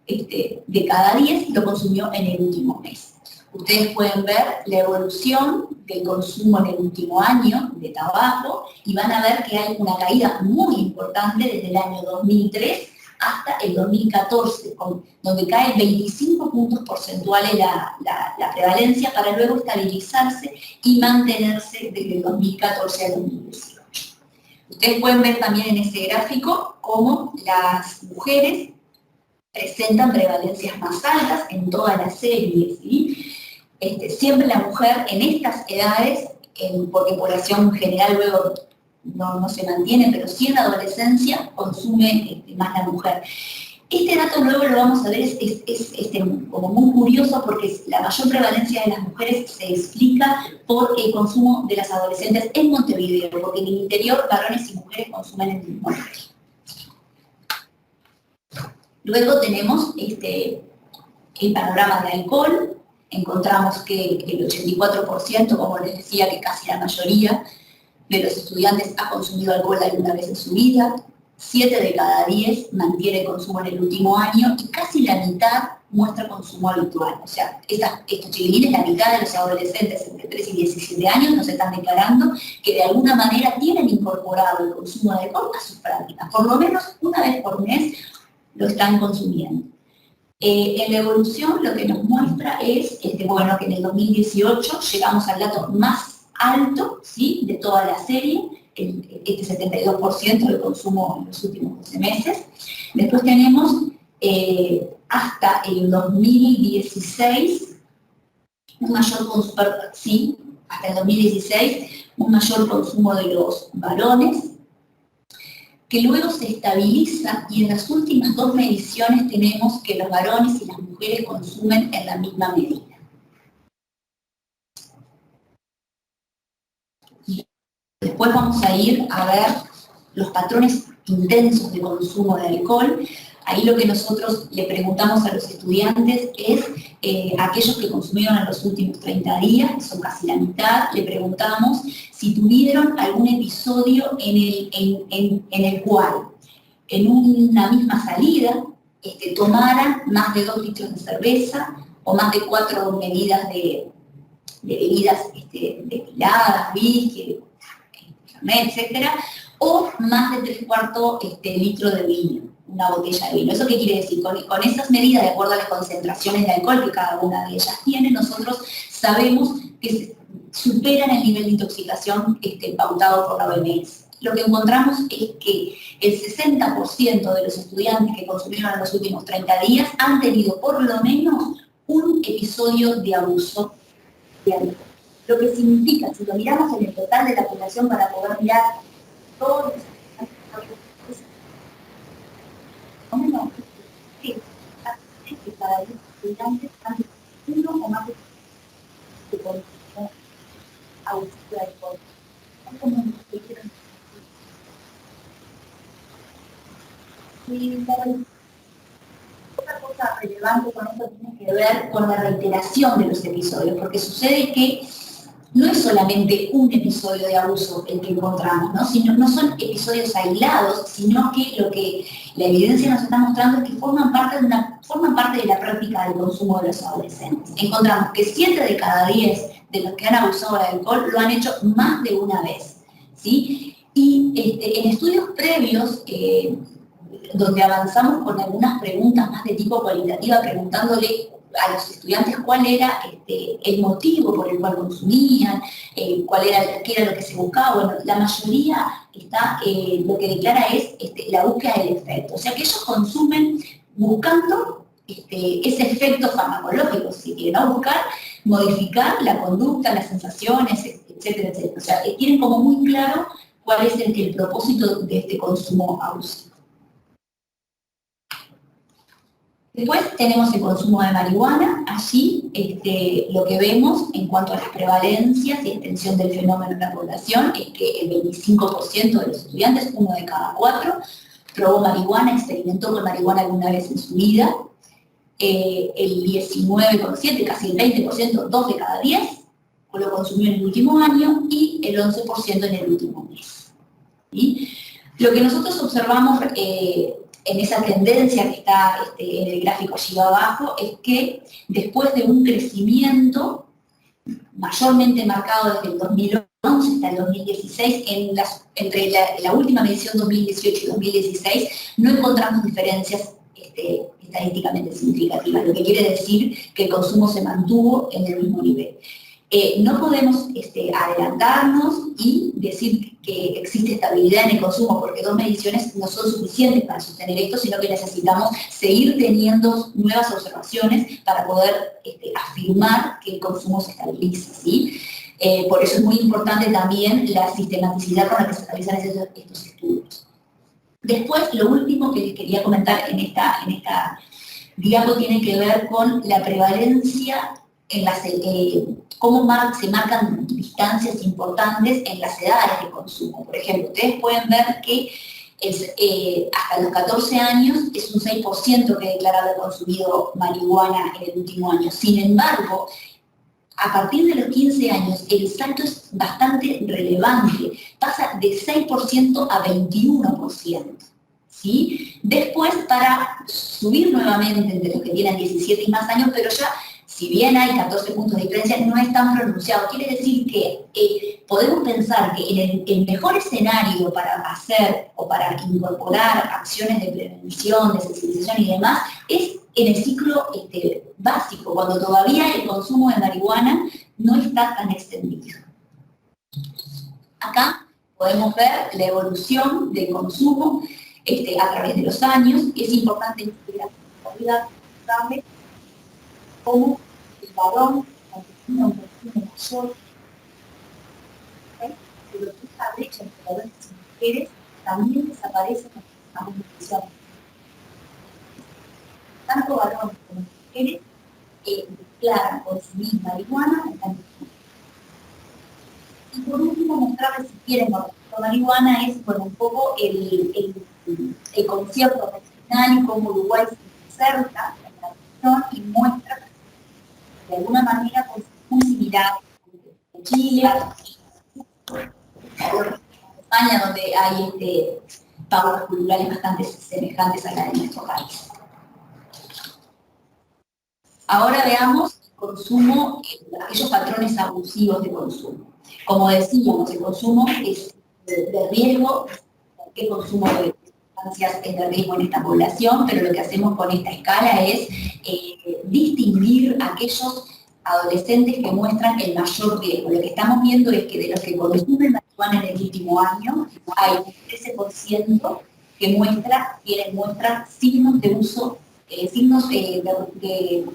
de cada 10 lo consumió en el último mes. Ustedes pueden ver la evolución del consumo en el último año de tabaco y van a ver que hay una caída muy importante desde el año 2003 hasta el 2014, donde cae 25 puntos porcentuales la prevalencia para luego estabilizarse y mantenerse desde el 2014 al 2018. Ustedes pueden ver también en ese gráfico cómo las mujeres presentan prevalencias más altas en toda la serie, ¿sí? Siempre la mujer en estas edades, porque población general luego no se mantiene, pero sí en la adolescencia consume más la mujer. Este dato luego lo vamos a ver, es como muy curioso porque la mayor prevalencia de las mujeres se explica por el consumo de las adolescentes en Montevideo, porque en el interior varones y mujeres consumen el mismo alcohol. Luego tenemos el panorama de alcohol. Encontramos que el 84%, como les decía, que casi la mayoría de los estudiantes ha consumido alcohol alguna vez en su vida, 7 de cada 10 mantiene el consumo en el último año y casi la mitad muestra consumo habitual. O sea, estos chiquilines, la mitad de los adolescentes entre 3 y 17 años nos están declarando que de alguna manera tienen incorporado el consumo de alcohol a sus prácticas. Por lo menos una vez por mes lo están consumiendo. En la evolución lo que nos muestra es que en el 2018 llegamos al dato más alto, ¿sí?, de toda la serie, este 72% de consumo en los últimos 12 meses. Después tenemos hasta el 2016 un mayor consumo, sí, hasta el 2016, un mayor consumo de los varones, que luego se estabiliza y en las últimas 2 mediciones tenemos que los varones y las mujeres consumen en la misma medida. Y después vamos a ir a ver los patrones intensos de consumo de alcohol. Ahí lo que nosotros le preguntamos a los estudiantes es, aquellos que consumieron en los últimos 30 días, que son casi la mitad, le preguntamos si tuvieron algún episodio en el cual, en una misma salida, tomaran más de 2 litros de cerveza o más de 4 medidas de bebidas destiladas, whisky, etcétera, o más de 3/4 litros de vino, una botella de vino. ¿Eso qué quiere decir? Con esas medidas, de acuerdo a las concentraciones de alcohol que cada una de ellas tiene, nosotros sabemos que superan el nivel de intoxicación pautado por la OMS. Lo que encontramos es que el 60% de los estudiantes que consumieron en los últimos 30 días han tenido por lo menos un episodio de abuso de alcohol. Lo que significa, si lo miramos en el total de la población para poder mirar todos los menos que cada 10 estudiantes han tenido uno o más de consumo abusivo de alcohol. Es como un otra cosa relevante con esto tiene que ver con la reiteración de los episodios, porque sucede que no es solamente un episodio de abuso el que encontramos, ¿no? No son episodios aislados, sino que lo que la evidencia nos está mostrando es que forman parte de la práctica del consumo de los adolescentes. Encontramos que 7 de cada 10 de los que han abusado del alcohol lo han hecho más de una vez, ¿sí? Y en estudios previos, donde avanzamos con algunas preguntas más de tipo cualitativa, preguntándole a los estudiantes cuál era el motivo por el cual consumían, qué era lo que se buscaba. Bueno, la mayoría lo que declara es la búsqueda del efecto. O sea, que ellos consumen buscando ese efecto farmacológico, si quieren, ¿no? Buscar modificar la conducta, las sensaciones, etcétera, etcétera. O sea, tienen como muy claro cuál es el propósito de este consumo abusivo. Después tenemos el consumo de marihuana. Allí lo que vemos en cuanto a las prevalencias y extensión del fenómeno en la población es que el 25% de los estudiantes, 1 de cada 4, probó marihuana, experimentó con marihuana alguna vez en su vida. El 19,7%, casi el 20%, 2 de cada 10, lo consumió en el último año y el 11% en el último mes. ¿Sí? Lo que nosotros observamos en esa tendencia que está en el gráfico allí abajo, es que después de un crecimiento mayormente marcado desde el 2011 hasta el 2016, entre la última medición 2018 y 2016, no encontramos diferencias estadísticamente significativas, lo que quiere decir que el consumo se mantuvo en el mismo nivel. No podemos adelantarnos y decir que existe estabilidad en el consumo, porque 2 mediciones no son suficientes para sostener esto, sino que necesitamos seguir teniendo nuevas observaciones para poder afirmar que el consumo se estabiliza, ¿sí? Por eso es muy importante también la sistematicidad con la que se realizan estos estudios. Después, lo último que les quería comentar en esta diapo tiene que ver con la prevalencia en las, cómo se marcan distancias importantes en las edades de consumo. Por ejemplo, ustedes pueden ver que hasta los 14 años es un 6% que declara haber consumido marihuana en el último año. Sin embargo, a partir de los 15 años, el salto es bastante relevante. Pasa de 6% a 21%. ¿Sí? Después, para subir nuevamente entre los que tienen 17 y más años, pero ya, si bien hay 14 puntos de diferencia, no es tan pronunciado. Quiere decir que podemos pensar que en el mejor escenario para hacer o para incorporar acciones de prevención, de sensibilización y demás, es en el ciclo básico, cuando todavía el consumo de marihuana no está tan extendido. Acá podemos ver la evolución del consumo a través de los años. Es importante investigar cómo el varón una consumo mayor, ¿okay? Pero esta brecha entre varones y mujeres también desaparece con la movilización. Tanto varones como mujeres declaran consumir marihuana en cantidad. Y por último, mostrarles, si quieren, con marihuana es, bueno, un poco el concierto regional y cómo Uruguay se inserta en la región y muestra de alguna manera pues, muy similar en Chile, España, donde hay pautas culturales bastante semejantes a la de nuestro país. Ahora veamos el consumo, aquellos patrones abusivos de consumo. Como decíamos, el consumo es de riesgo, el consumo de sustancias es de riesgo en esta población, pero lo que hacemos con esta escala es distinguir aquellos adolescentes que muestran el mayor riesgo. Lo que estamos viendo es que de los que consumen marihuana en el último año, hay un 13% que muestra signos de uso, signos de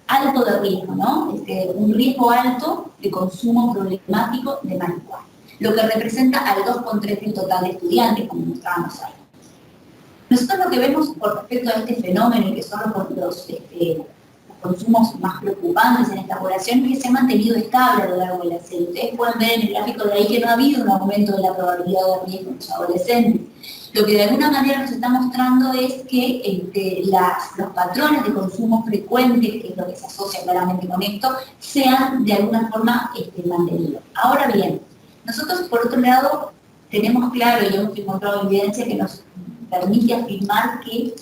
alto de riesgo, ¿no? Un riesgo alto de consumo problemático de marihuana, lo que representa al 2,3% del total de estudiantes, como mostrábamos ahí. Nosotros lo que vemos con respecto a este fenómeno, y que son los consumos más preocupantes en esta población, es que se ha mantenido estable a lo largo de la serie. Ustedes pueden ver en el gráfico de ahí que no ha habido un aumento de la probabilidad de riesgo en los adolescentes. Lo que de alguna manera nos está mostrando es que los patrones de consumo frecuentes, que es lo que se asocia claramente con esto, sean de alguna forma mantenidos. Ahora bien, nosotros por otro lado tenemos claro y hemos encontrado evidencia que nos permite afirmar que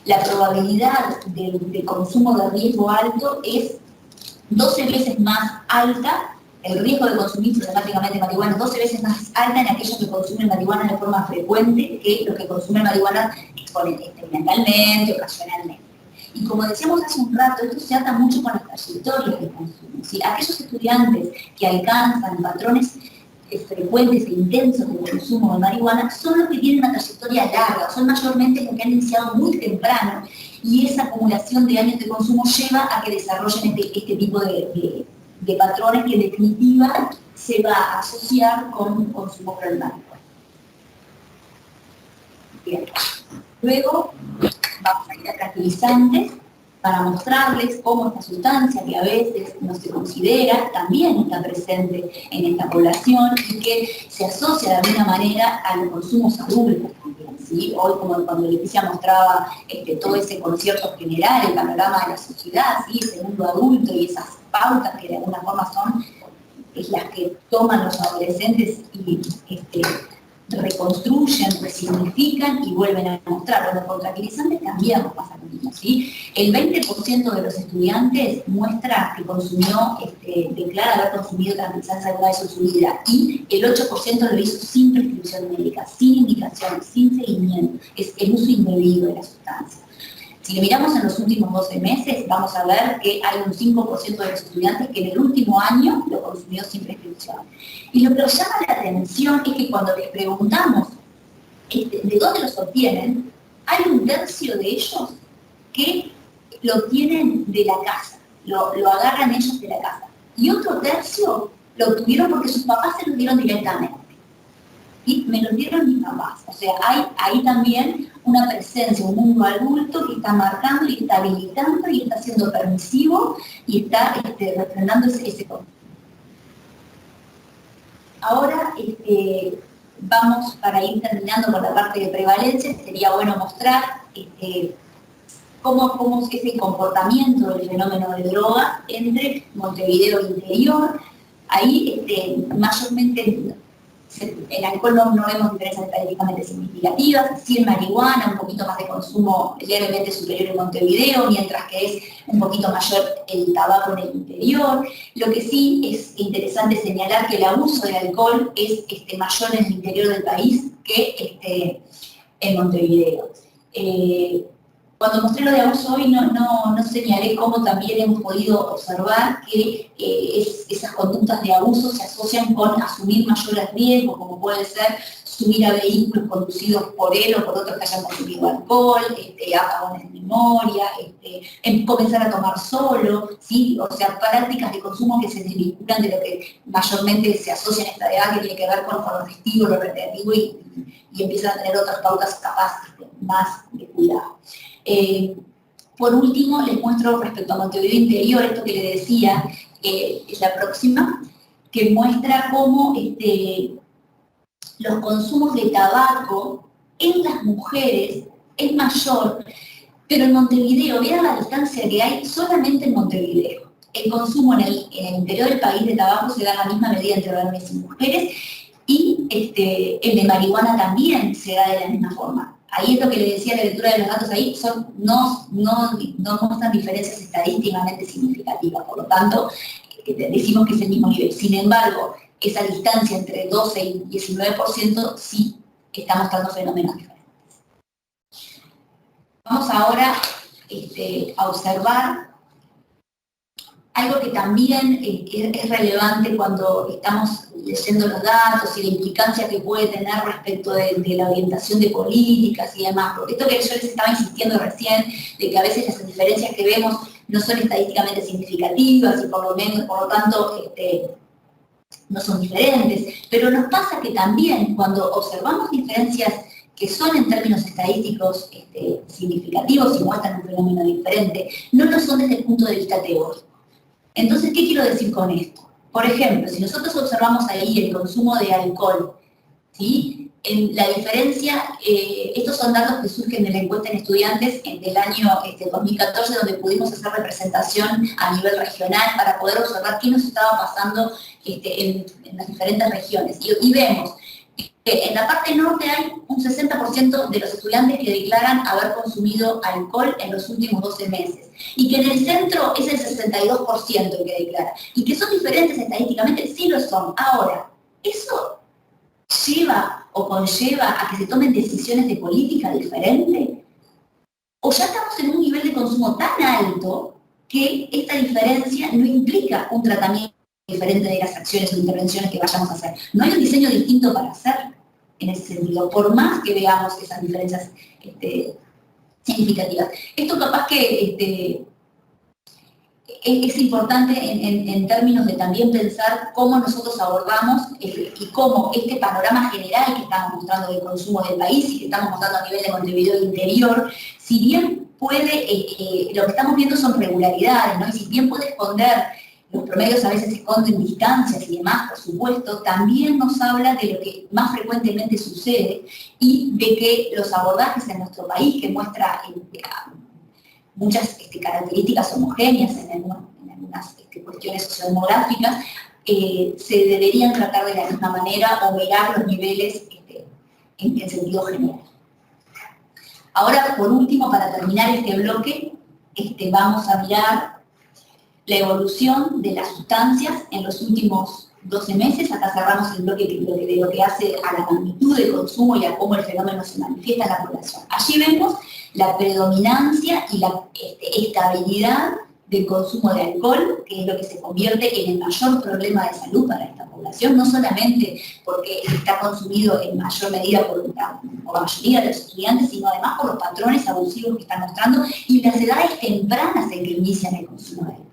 la probabilidad de consumo de riesgo alto es 12 veces más alta, el riesgo de consumir problemáticamente marihuana es 12 veces más alta en aquellos que consumen marihuana de forma frecuente que los que consumen marihuana experimentalmente, ocasionalmente. Y como decíamos hace un rato, esto se ata mucho con las trayectorias de consumo. ¿Sí? Aquellos estudiantes que alcanzan patrones frecuentes e intensos de consumo de marihuana son los que tienen una trayectoria larga, son mayormente los que han iniciado muy temprano y esa acumulación de años de consumo lleva a que desarrollen este tipo de patrones que en definitiva se va a asociar con consumo problemático. Bien. Luego vamos a ir a tranquilizantes para mostrarles cómo esta sustancia, que a veces no se considera, también está presente en esta población y que se asocia de alguna manera a los consumos adultos también. ¿Sí? Hoy, como cuando Leticia mostraba todo ese concierto general, el panorama de la sociedad, ¿sí? Ese mundo adulto y esas pautas que de alguna forma son las que toman los adolescentes y reconstruyen, resignifican y vuelven a mostrar. Bueno, con tranquilizantes también nos pasa lo mismo, ¿sí? El 20% de los estudiantes muestra que consumió, declara haber consumido tranquilizantes alguna vez en su vida, y el 8% lo hizo sin prescripción médica, sin indicación, sin seguimiento. Es el uso indebido de la sustancia. Si lo miramos en los últimos 12 meses, vamos a ver que hay un 5% de los estudiantes que en el último año lo consumió sin prescripción. Y lo que nos llama la atención es que cuando les preguntamos de dónde los obtienen, hay un tercio de ellos que lo obtienen de la casa, lo agarran ellos de la casa. Y otro tercio lo obtuvieron porque sus papás se lo dieron directamente. Y me lo dieron mis papás. O sea, hay ahí también una presencia, un mundo adulto que está marcando y está habilitando y está siendo permisivo y está refrendando ese control. Ahora vamos, para ir terminando con la parte de prevalencia, sería bueno mostrar cómo es el comportamiento del fenómeno de droga entre Montevideo e interior. Ahí mayormente en alcohol no vemos diferencias estadísticamente significativas, sí en marihuana, un poquito más de consumo levemente superior en Montevideo, mientras que es un poquito mayor el tabaco en el interior. Lo que sí es interesante señalar que el abuso de alcohol es mayor en el interior del país que en Montevideo. Cuando mostré lo de abuso hoy no señalé cómo también hemos podido observar que esas conductas de abuso se asocian con asumir mayores riesgos, como puede ser subir a vehículos conducidos por él o por otros que hayan consumido alcohol, apagones de memoria, comenzar a tomar solo, ¿sí? O sea, prácticas de consumo que se desvinculan de lo que mayormente se asocia en esta edad, que tiene que ver con lo festivo, lo recreativo y empiezan a tener otras pautas capaz más de cuidado. Por último, les muestro respecto a Montevideo Interior, esto que le decía, es la próxima, que muestra cómo los consumos de tabaco en las mujeres es mayor, pero en Montevideo, vean la distancia que hay solamente en Montevideo. El consumo en el interior del país de tabaco se da en la misma medida entre varones y mujeres, y el de marihuana también se da de la misma forma. Ahí es lo que le decía, la lectura de los datos ahí, no muestran diferencias estadísticamente significativas, por lo tanto, decimos que es el mismo nivel. Sin embargo, esa distancia entre 12 y 19% sí está mostrando fenómenos diferentes. Vamos ahora a observar algo que también es relevante cuando estamos leyendo los datos y la implicancia que puede tener respecto de la orientación de políticas y demás, porque esto que yo les estaba insistiendo recién, de que a veces las diferencias que vemos no son estadísticamente significativas y por lo tanto no son diferentes, pero nos pasa que también cuando observamos diferencias que son en términos estadísticos significativos y muestran un fenómeno diferente, no lo son desde el punto de vista teórico. Entonces, ¿qué quiero decir con esto? Por ejemplo, si nosotros observamos ahí el consumo de alcohol, ¿sí? La diferencia, estos son datos que surgen de la encuesta en estudiantes del año 2014, donde pudimos hacer representación a nivel regional para poder observar qué nos estaba pasando en las diferentes regiones. Y vemos que en la parte norte hay un 60% de los estudiantes que declaran haber consumido alcohol en los últimos 12 meses. Y que en el centro es el 62% el que declara. Y que son diferentes estadísticamente, sí lo son. Ahora, ¿eso lleva o conlleva a que se tomen decisiones de política diferentes? ¿O ya estamos en un nivel de consumo tan alto que esta diferencia no implica un tratamiento diferente de las acciones o intervenciones que vayamos a hacer? No hay un diseño distinto para hacer en ese sentido, por más que veamos esas diferencias significativas. Esto capaz que es importante en términos de también pensar cómo nosotros abordamos y cómo este panorama general que estamos mostrando del consumo del país y que estamos mostrando a nivel de Montevideo Interior, si bien puede, lo que estamos viendo son regularidades, ¿no? Y si bien puede esconder, los promedios a veces esconden distancias y demás, por supuesto, también nos habla de lo que más frecuentemente sucede y de que los abordajes en nuestro país, que muestra muchas características homogéneas en algunas cuestiones sociodemográficas, se deberían tratar de la misma manera o mirar los niveles en sentido general. Ahora, por último, para terminar este bloque, vamos a mirar la evolución de las sustancias en los últimos 12 meses. Acá cerramos el bloque de lo que hace a la magnitud del consumo y a cómo el fenómeno se manifiesta en la población. Allí vemos la predominancia y la estabilidad del consumo de alcohol, que es lo que se convierte en el mayor problema de salud para esta población, no solamente porque está consumido en mayor medida por la mayoría de los estudiantes, sino además por los patrones abusivos que están mostrando y las edades tempranas en que inician el consumo de alcohol.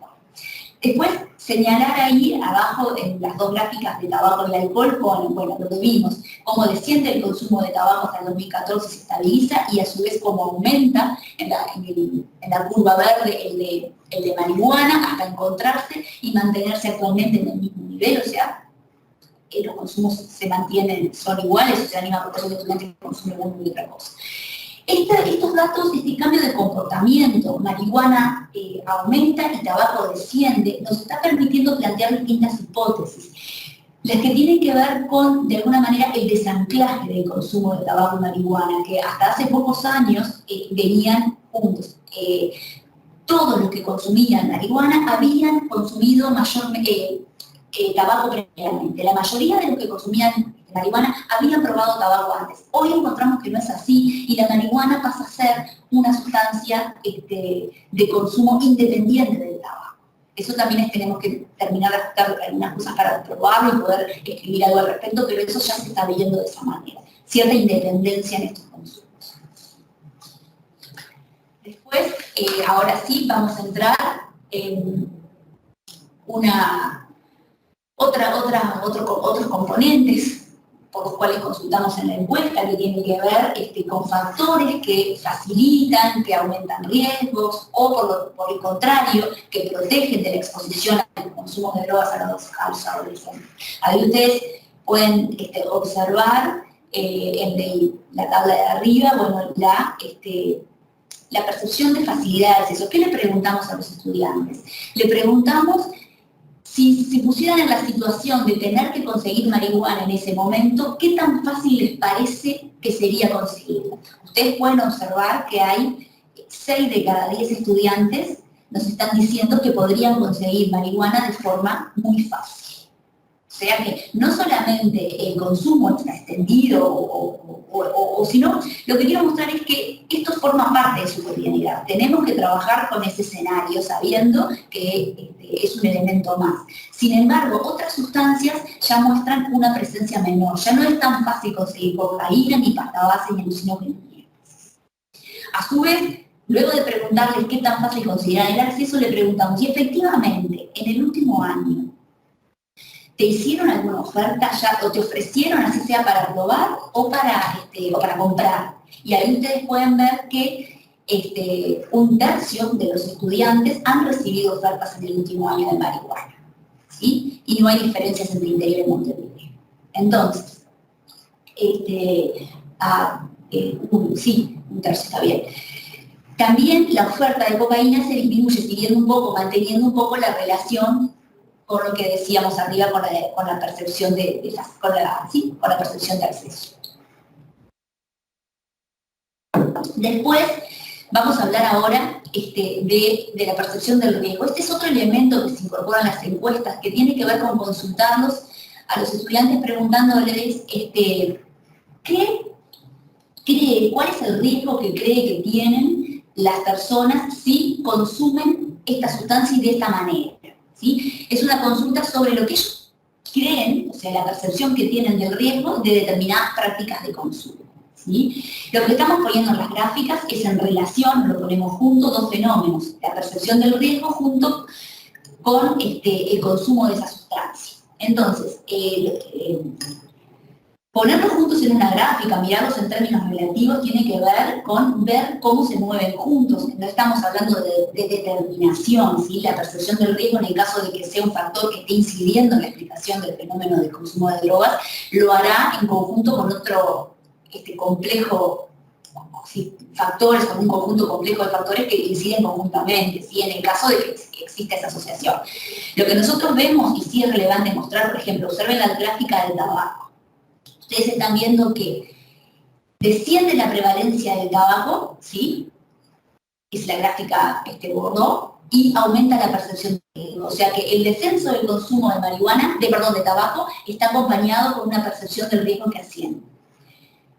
Después, señalar ahí abajo en las dos gráficas de tabaco y alcohol, bueno, lo que vimos, cómo desciende el consumo de tabaco hasta el 2014, se estabiliza, y a su vez cómo aumenta en la curva verde el de marihuana, hasta encontrarse y mantenerse actualmente en el mismo nivel, o sea, los consumos se mantienen, son iguales, o sea, la misma proporción de estudiantes que consumen una y otra cosa. Estos datos, este cambio de comportamiento, marihuana aumenta y tabaco desciende, nos está permitiendo plantear distintas hipótesis, las que tienen que ver con, de alguna manera, el desanclaje del consumo de tabaco y marihuana, que hasta hace pocos años venían juntos. Todos los que consumían marihuana habían consumido tabaco previamente. La mayoría de los que consumían marihuana habían probado tabaco antes. Hoy encontramos que no es así y la marihuana pasa a ser una sustancia de consumo independiente del tabaco. Eso también tenemos que terminar de ajustar algunas cosas para probarlo y poder escribir algo al respecto, pero eso ya se está viendo de esa manera. Cierta independencia en estos consumos. Después, ahora sí, vamos a entrar en otros componentes por los cuales consultamos en la encuesta, que tienen que ver con factores que facilitan, que aumentan riesgos, o por el contrario, que protegen de la exposición al consumo de drogas a los adolescentes. Ahí ustedes pueden observar en la tabla de arriba, bueno, la percepción de facilidad de acceso. ¿Qué le preguntamos a los estudiantes? Le preguntamos si se pusieran en la situación de tener que conseguir marihuana en ese momento, ¿qué tan fácil les parece que sería conseguirla? Ustedes pueden observar que hay 6 de cada 10 estudiantes nos están diciendo que podrían conseguir marihuana de forma muy fácil. O sea que no solamente el consumo está extendido, sino lo que quiero mostrar es que esto forma parte de su cotidianidad. Tenemos que trabajar con ese escenario sabiendo que es un elemento más. Sin embargo, otras sustancias ya muestran una presencia menor. Ya no es tan fácil conseguir cocaína, ni pasta base, ni alucinógenos. A su vez, luego de preguntarles qué tan fácil consideran el acceso, le preguntamos si efectivamente en el último año ¿te hicieron alguna oferta ya o te ofrecieron, así sea para probar o para comprar? Y ahí ustedes pueden ver que 1/3 de los estudiantes han recibido ofertas en el último año de marihuana, ¿sí? Y no hay diferencias entre Interior y Montevideo. Entonces, sí, 1/3 está bien. También la oferta de cocaína se disminuye, manteniendo un poco la relación con lo que decíamos arriba con la percepción de acceso. Después vamos a hablar ahora de la percepción del riesgo. Este es otro elemento que se incorpora en las encuestas, que tiene que ver con consultarlos a los estudiantes preguntándoles cuál es el riesgo que cree que tienen las personas si consumen esta sustancia y de esta manera. ¿Sí? Es una consulta sobre lo que ellos creen, o sea, la percepción que tienen del riesgo de determinadas prácticas de consumo. ¿Sí? Lo que estamos poniendo en las gráficas es en relación, lo ponemos junto, 2 fenómenos, la percepción del riesgo junto con el consumo de esa sustancia. Entonces, ponerlos juntos en una gráfica, mirarlos en términos relativos, tiene que ver con ver cómo se mueven juntos. No estamos hablando de determinación, ¿sí? La percepción del riesgo, en el caso de que sea un factor que esté incidiendo en la explicación del fenómeno del consumo de drogas, lo hará en conjunto con otro complejo, ¿sí? Factores, con un conjunto complejo de factores que inciden conjuntamente, ¿sí? En el caso de que exista esa asociación. Lo que nosotros vemos, y sí es relevante mostrar, por ejemplo, observen la gráfica del tabaco. Ustedes están viendo que desciende la prevalencia del tabaco, ¿sí? Es la gráfica Bordeaux, y aumenta la percepción de riesgo. O sea que el descenso del consumo de de tabaco está acompañado con una percepción del riesgo que asciende.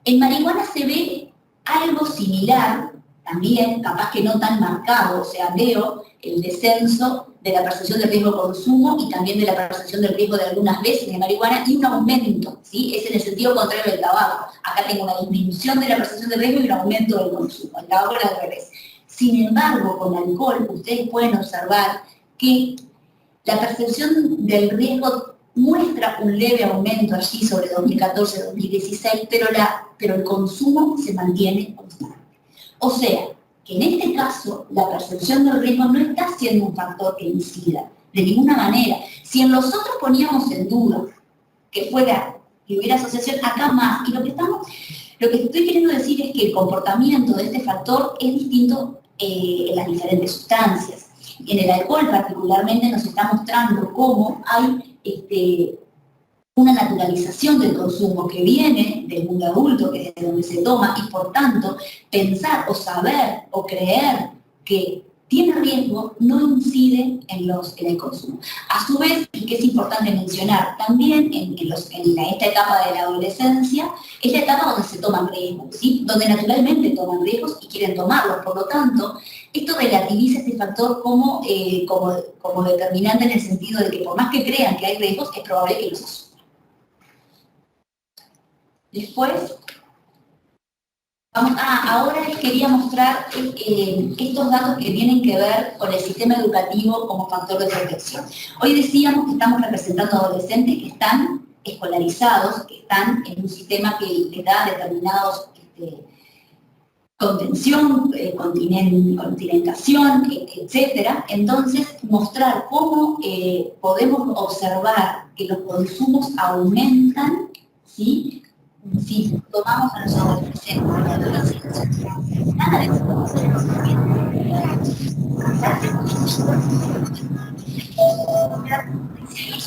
En marihuana se ve algo similar, también, capaz que no tan marcado, o sea, veo el descenso de la percepción del riesgo de consumo y también de la percepción del riesgo de algunas veces de marihuana y un aumento, ¿sí? Es en el sentido contrario del tabaco. Acá tengo una disminución de la percepción del riesgo y un aumento del consumo. El tabaco era al revés. Sin embargo, con alcohol, ustedes pueden observar que la percepción del riesgo muestra un leve aumento allí sobre 2014-2016, pero el consumo se mantiene constante. O sea, que en este caso la percepción del riesgo no está siendo un factor que incida, de ninguna manera. Si en los otros poníamos en duda que hubiera asociación, acá más. Y lo que estoy queriendo decir es que el comportamiento de este factor es distinto en las diferentes sustancias. Y en el alcohol particularmente nos está mostrando cómo hay una naturalización del consumo que viene del mundo adulto, que es de donde se toma, y por tanto pensar o saber o creer que tiene riesgo, no incide en el consumo. A su vez, y que es importante mencionar, también esta etapa de la adolescencia, es la etapa donde se toman riesgos, ¿sí? Donde naturalmente toman riesgos y quieren tomarlos. Por lo tanto, esto relativiza este factor como determinante en el sentido de que por más que crean que hay riesgos, es probable que los asuman. Después, ahora les quería mostrar estos datos que tienen que ver con el sistema educativo como factor de protección. Hoy decíamos que estamos representando adolescentes que están escolarizados, que están en un sistema que les da determinados contención, continentación, etc. Entonces, mostrar cómo podemos observar que los consumos aumentan, ¿sí? Si tomamos a los adolescentes, nada de es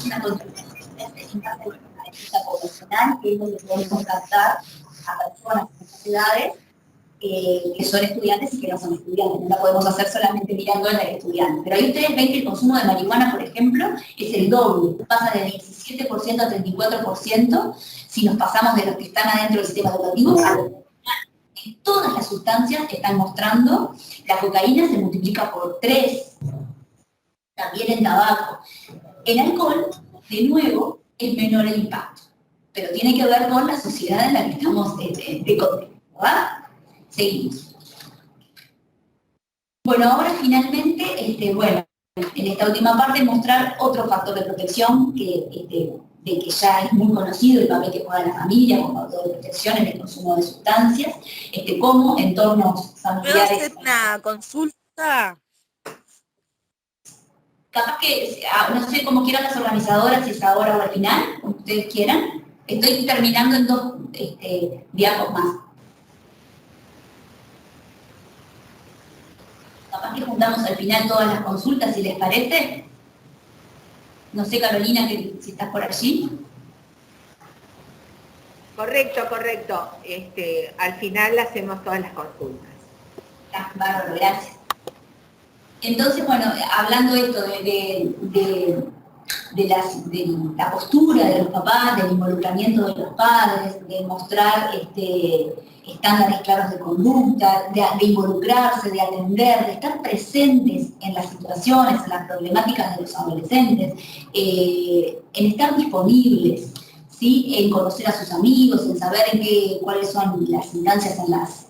una contribución poblacional, que es donde podemos captar a personas en estas edades que son estudiantes y que no son estudiantes. No la podemos hacer solamente mirando a la estudiante. Pero ahí ustedes ven que el consumo de marihuana, por ejemplo, es el doble. Pasa del 17% a 34% si nos pasamos de los que están adentro del sistema educativo a los en todas las sustancias que están mostrando, la cocaína se multiplica por 3, también en tabaco. El alcohol, de nuevo, es menor el impacto, pero tiene que ver con la sociedad en la que estamos ¿verdad? Seguimos. Bueno, ahora finalmente, en esta última parte mostrar otro factor de protección de que ya es muy conocido, el papel que juega la familia como factor de protección en el consumo de sustancias, como entornos familiares. ¿Puedo hacer una consulta? Capaz que, no sé cómo quieran las organizadoras, si es ahora o al final, como ustedes quieran. Estoy terminando en 2 diapos más. Capaz que juntamos al final todas las consultas, si les parece. No sé, Carolina, si estás por allí. Correcto. Al final hacemos todas las consultas. Bárbaro, gracias. Entonces, bueno, hablando esto de la postura de los papás, del involucramiento de los padres, de mostrar estándares claros de conducta, de involucrarse, de atender, de estar presentes en las situaciones, en las problemáticas de los adolescentes, en estar disponibles, ¿sí? En conocer a sus amigos, en saber cuáles son las instancias en las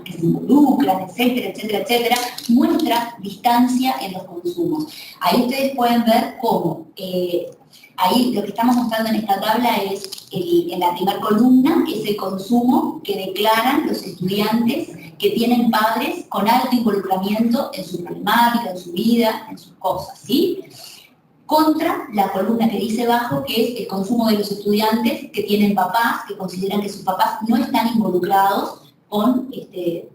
que se involucran, etcétera, muestra distancia en los consumos. Ahí ustedes pueden ver cómo, ahí lo que estamos mostrando en esta tabla es, en la primera columna, es el consumo que declaran los estudiantes que tienen padres con alto involucramiento en su problemática, en su vida, en sus cosas, ¿sí? Contra la columna que dice abajo, que es el consumo de los estudiantes que tienen papás, que consideran que sus papás no están involucrados con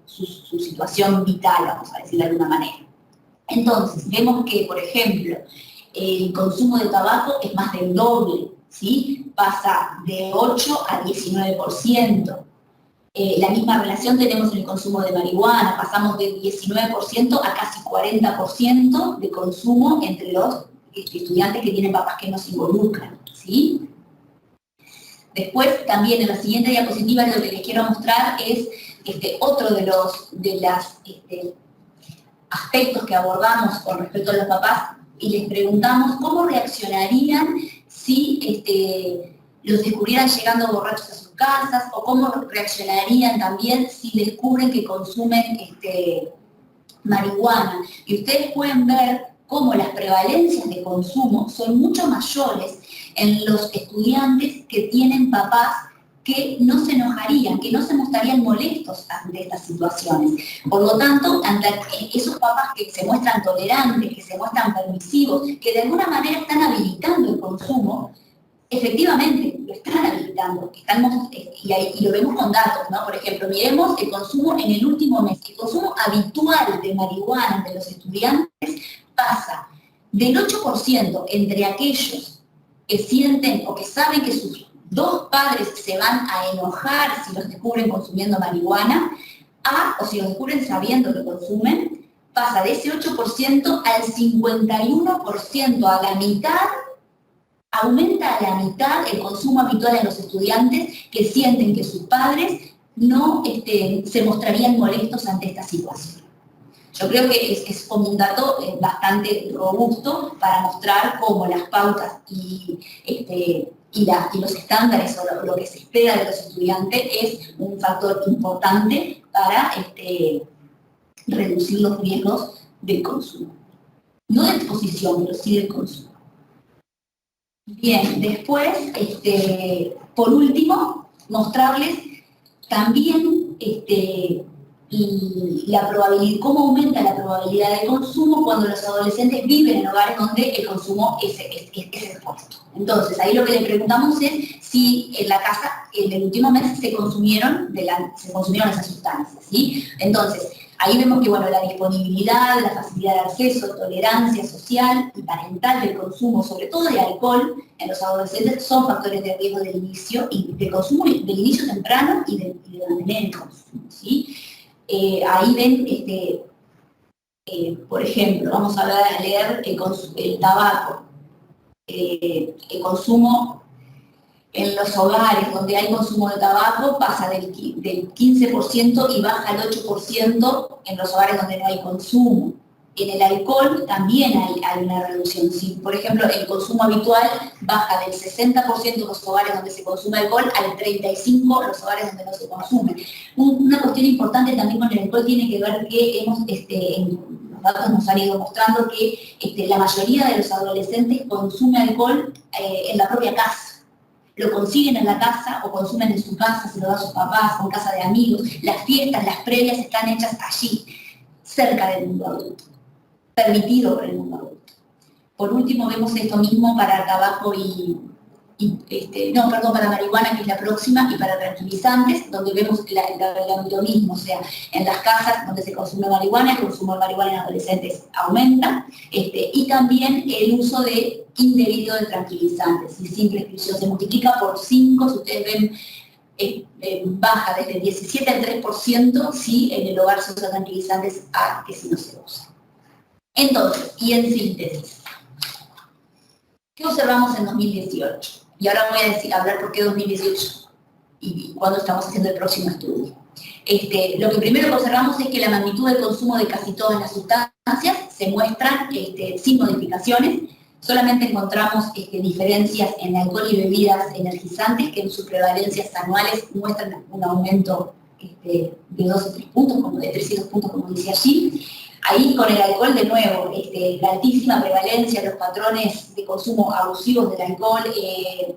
su situación vital, vamos a decir de alguna manera. Entonces, vemos que, por ejemplo, el consumo de tabaco es más del doble, ¿sí? Pasa de 8 a 19%. La misma relación tenemos en el consumo de marihuana, pasamos del 19% a casi 40% de consumo entre los estudiantes que tienen papás que no se involucran, ¿sí? Después, también en la siguiente diapositiva, lo que les quiero mostrar es otro de los aspectos que abordamos con respecto a los papás, y les preguntamos cómo reaccionarían si los descubrieran llegando borrachos a sus casas, o cómo reaccionarían también si descubren que consumen marihuana. Y ustedes pueden ver cómo las prevalencias de consumo son mucho mayores en los estudiantes que tienen papás que no se enojarían, que no se mostrarían molestos ante estas situaciones. Por lo tanto, ante esos papás que se muestran tolerantes, que se muestran permisivos, que de alguna manera están habilitando el consumo, efectivamente lo están habilitando, y lo vemos con datos, ¿no? Por ejemplo, miremos el consumo en el último mes. El consumo habitual de marihuana entre los estudiantes pasa del 8% entre aquellos que sienten o que saben que sus 2 padres se van a enojar si los descubren consumiendo marihuana, o si los descubren sabiendo que consumen, pasa de ese 8% al 51%, a la mitad, aumenta a la mitad el consumo habitual en los estudiantes que sienten que sus padres no se mostrarían molestos ante esta situación. Yo creo que es como un dato bastante robusto para mostrar cómo las pautas y los estándares o lo que se espera de los estudiantes es un factor importante para reducir los riesgos del consumo. No de exposición, pero sí del consumo. Bien, después, por último, mostrarles también la probabilidad, cómo aumenta la probabilidad de consumo cuando los adolescentes viven en hogares donde el consumo es expuesto. Entonces, ahí lo que le preguntamos es si en la casa, en el último mes, se consumieron esas sustancias, ¿sí? Entonces, ahí vemos que, bueno, la disponibilidad, la facilidad de acceso, tolerancia social y parental del consumo, sobre todo de alcohol, en los adolescentes son factores de riesgo del inicio, y del consumo del inicio temprano y de mantener el consumo, ¿sí? Ahí ven, por ejemplo, vamos a leer el tabaco, el consumo en los hogares donde hay consumo de tabaco pasa del 15% y baja al 8% en los hogares donde no hay consumo. En el alcohol también hay una reducción. Si, por ejemplo, el consumo habitual baja del 60% de los hogares donde se consume alcohol al 35% de los hogares donde no se consume. Una cuestión importante también con el alcohol tiene que ver que los datos nos han ido mostrando que la mayoría de los adolescentes consume alcohol en la propia casa. Lo consiguen en la casa o consumen en su casa, se lo da a sus papás, en casa de amigos. Las fiestas, las previas están hechas allí, cerca del mundo adulto, permitido por el mundo adulto. Por último, vemos esto mismo para tabaco para marihuana, que es la próxima, y para tranquilizantes, donde vemos lo mismo, o sea, en las casas donde se consume marihuana, el consumo de marihuana en adolescentes aumenta, y también el uso indebido de tranquilizantes, y sin prescripción se multiplica por 5, si ustedes ven, baja desde el 17 al 3% si en el hogar se usa tranquilizantes a que si no se usa. Entonces, y en síntesis, ¿qué observamos en 2018? Y ahora voy a hablar por qué 2018 y cuándo estamos haciendo el próximo estudio. Lo que primero que observamos es que la magnitud del consumo de casi todas las sustancias se muestran sin modificaciones. Solamente encontramos diferencias en alcohol y bebidas energizantes que en sus prevalencias anuales muestran un aumento de 2 o 3 puntos, como de 3 y 2 puntos, como dice allí. Ahí con el alcohol, de nuevo, la altísima prevalencia, los patrones de consumo abusivos del alcohol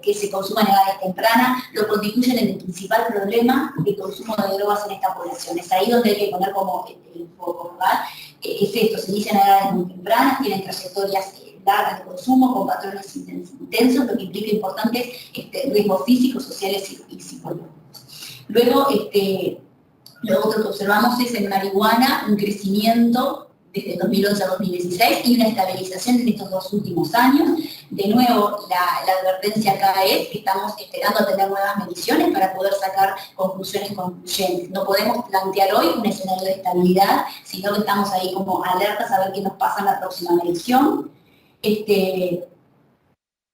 que se consuman en edades tempranas, lo constituyen en el principal problema de consumo de drogas en esta población. Es ahí donde hay que poner como el foco, ¿verdad? Es esto, se inician en edades muy tempranas, tienen trayectorias largas de consumo, con patrones intensos, lo que implica importantes riesgos físicos, sociales y psicológicos. Luego, lo otro que observamos es en marihuana un crecimiento desde 2011 a 2016 y una estabilización en estos 2 últimos años. De nuevo, la advertencia acá es que estamos esperando a tener nuevas mediciones para poder sacar conclusiones concluyentes. No podemos plantear hoy un escenario de estabilidad, sino que estamos ahí como alertas a ver qué nos pasa en la próxima medición.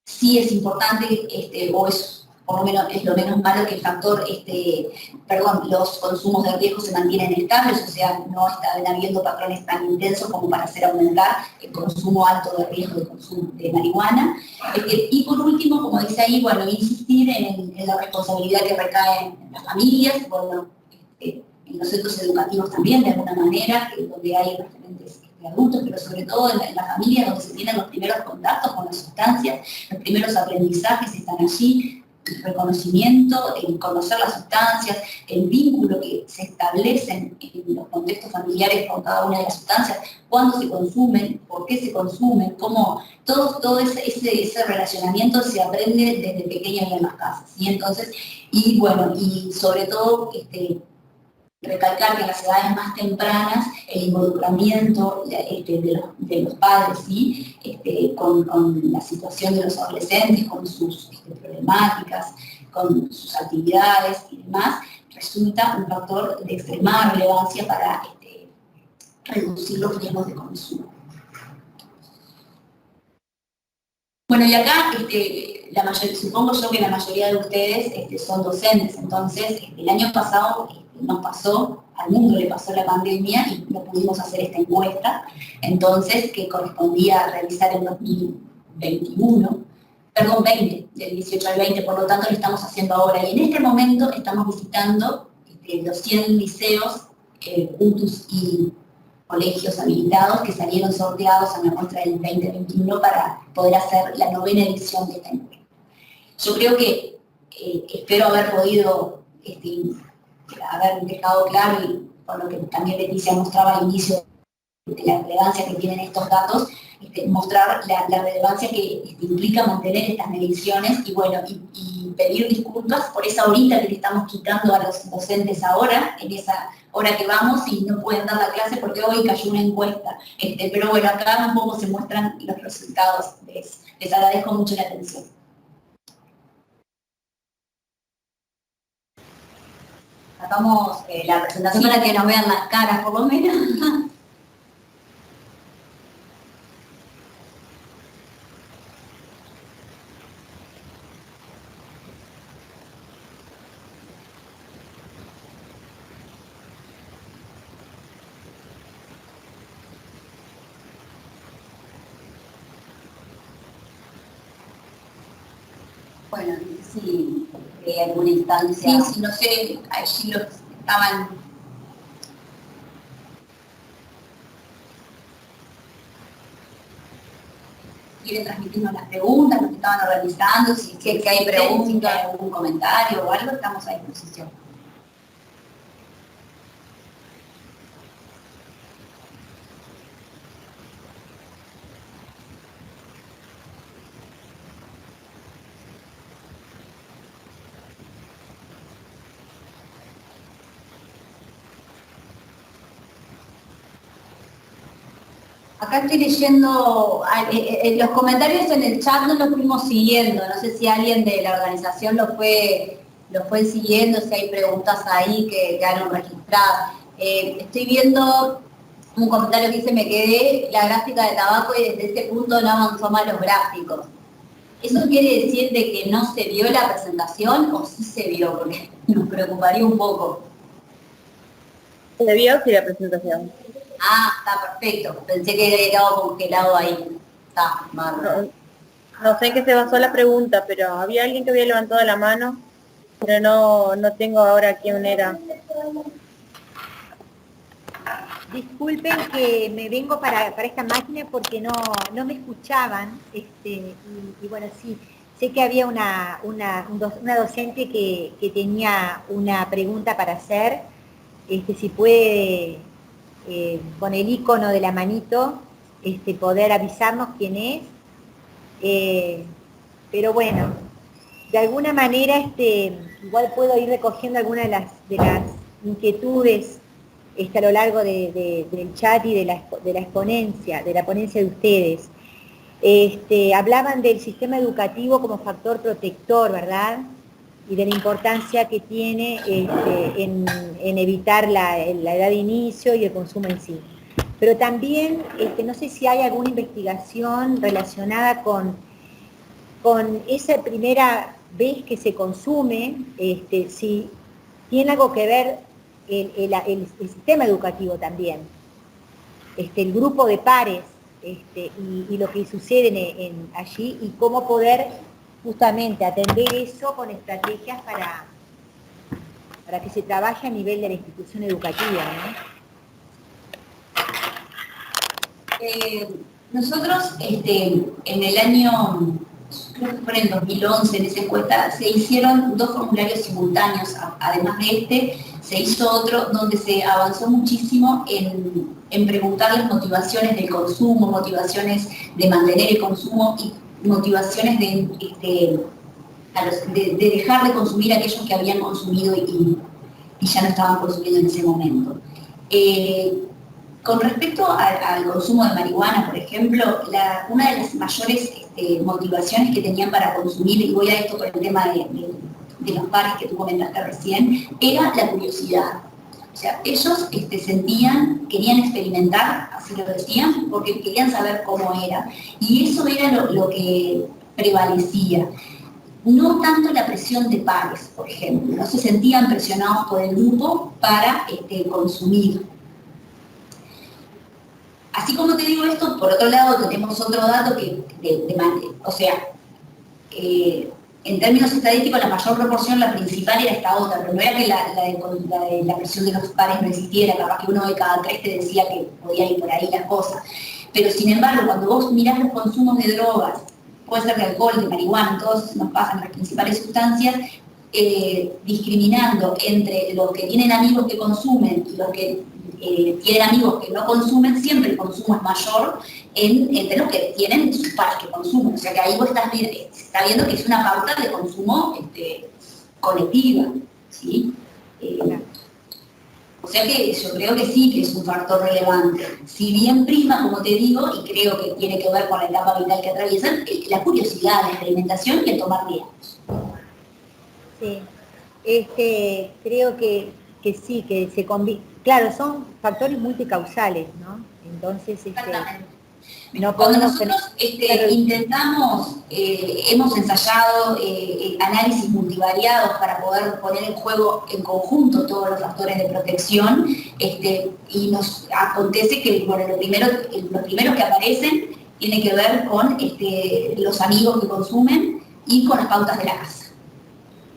Sí es importante, o es por lo menos es lo menos malo, que el factor, los consumos de riesgo se mantienen estables, o sea, no están habiendo patrones tan intensos como para hacer aumentar el consumo alto de riesgo de consumo de marihuana. Y por último, como dice ahí, bueno, insistir en la responsabilidad que recae en las familias, bueno, en los centros educativos también, de alguna manera, donde hay referentes adultos, pero sobre todo en la familia, donde se tienen los primeros contactos con las sustancias, los primeros aprendizajes están allí, el reconocimiento, el conocer las sustancias, el vínculo que se establece en los contextos familiares con cada una de las sustancias, cuándo se consumen, por qué se consumen, cómo, todo ese relacionamiento se aprende desde pequeño y en las casas, ¿sí? Entonces, y bueno, y sobre todo, recalcar que en las edades más tempranas el involucramiento de los padres, ¿sí? Con la situación de los adolescentes, con sus problemáticas, con sus actividades y demás, resulta un factor de extrema relevancia reducir los riesgos de consumo. Bueno, y acá supongo yo que la mayoría de ustedes son docentes, entonces el año pasado nos pasó, al mundo le pasó la pandemia y no pudimos hacer esta encuesta, entonces que correspondía realizar en 2021, perdón, 20, del 18 al 20, por lo tanto lo estamos haciendo ahora. Y en este momento estamos visitando los 100 liceos, puntos y colegios habilitados que salieron sorteados a la muestra del 2021 para poder hacer la 9ª edición de esta encuesta. Yo creo que espero haber podido haber dejado claro, y por lo que también Leticia mostraba al inicio de la relevancia que tienen estos datos, mostrar la relevancia que implica mantener estas mediciones y bueno, y pedir disculpas por esa horita que le estamos quitando a los docentes ahora, en esa hora que vamos y no pueden dar la clase porque hoy cayó una encuesta. Pero bueno, acá un poco se muestran los resultados de eso. Les agradezco mucho la atención. Sacamos la presentación para que nos vean las caras, por lo menos. Bueno, sí, alguna instancia. Sí, no sé, allí los estaban. Quieren transmitirnos las preguntas, nos estaban organizando, si que hay preguntas, si hay algún comentario o algo, estamos a disposición. Acá estoy leyendo los comentarios en el chat, no los fuimos siguiendo, no sé si alguien de la organización los fue siguiendo, si hay preguntas ahí que quedaron registradas. Estoy viendo un comentario que dice, me quedé la gráfica de tabaco y desde ese punto no avanzó más los gráficos. ¿Eso quiere decir de que no se vio la presentación o sí se vio? Porque nos preocuparía un poco. ¿Se vio sí la presentación? Ah, está perfecto. Pensé que había quedado congelado ahí. Está, bárbaro. No sé en qué se basó la pregunta, pero había alguien que había levantado la mano, pero no tengo ahora quién era. Disculpen que me vengo para esta máquina porque no me escuchaban, y bueno, sí, sé que había una docente que tenía una pregunta para hacer, si puede, con el icono de la manito, poder avisarnos quién es, pero bueno, de alguna manera, igual puedo ir recogiendo algunas de las inquietudes a lo largo del chat y de la ponencia de ustedes. Hablaban del sistema educativo como factor protector, ¿verdad? Y de la importancia que tiene en evitar la edad de inicio y el consumo en sí. Pero también, no sé si hay alguna investigación relacionada con esa primera vez que se consume, si tiene algo que ver el sistema educativo también, el grupo de pares, y lo que sucede allí, y cómo poder justamente atender eso con estrategias para que se trabaje a nivel de la institución educativa, ¿no? Nosotros, en el año, creo que fue en el 2011, en esa encuesta, se hicieron 2 formularios simultáneos. Además de se hizo otro donde se avanzó muchísimo en preguntar las motivaciones del consumo, motivaciones de mantener el consumo y motivaciones de dejar de consumir aquellos que habían consumido y ya no estaban consumiendo en ese momento. Con respecto al consumo de marihuana, por ejemplo, una de las mayores motivaciones que tenían para consumir, y voy a esto por el tema de los pares que tú comentaste recién, era la curiosidad. O sea, ellos sentían, querían experimentar, así lo decían, porque querían saber cómo era. Y eso era lo que prevalecía. No tanto la presión de pares, por ejemplo. No se sentían presionados por el grupo para consumir. Así como te digo esto, por otro lado tenemos otro dato que, en términos estadísticos la mayor proporción, la principal era esta otra, pero no era que la presión de los pares no existiera, capaz que uno de cada tres te decía que podía ir por ahí las cosas. Pero sin embargo, cuando vos mirás los consumos de drogas, puede ser de alcohol, de marihuana, todos nos pasan las principales sustancias, discriminando entre los que tienen amigos que consumen y los que tienen amigos que no consumen, siempre el consumo es mayor entre los que tienen sus pares que consumen. O sea que ahí vos está viendo que es una pauta de consumo colectiva, ¿sí? O sea que yo creo que sí que es un factor relevante. Si bien prima, como te digo, y creo que tiene que ver con la etapa vital que atraviesan, la curiosidad, la experimentación y el tomar riesgos. Sí, creo que sí, que se combina. Claro, son factores multicausales, ¿no? Entonces, cuando nosotros intentamos, hemos ensayado análisis multivariados para poder poner en juego en conjunto todos los factores de protección, y nos acontece que los primeros que aparecen tienen que ver con los amigos que consumen y con las pautas de la casa.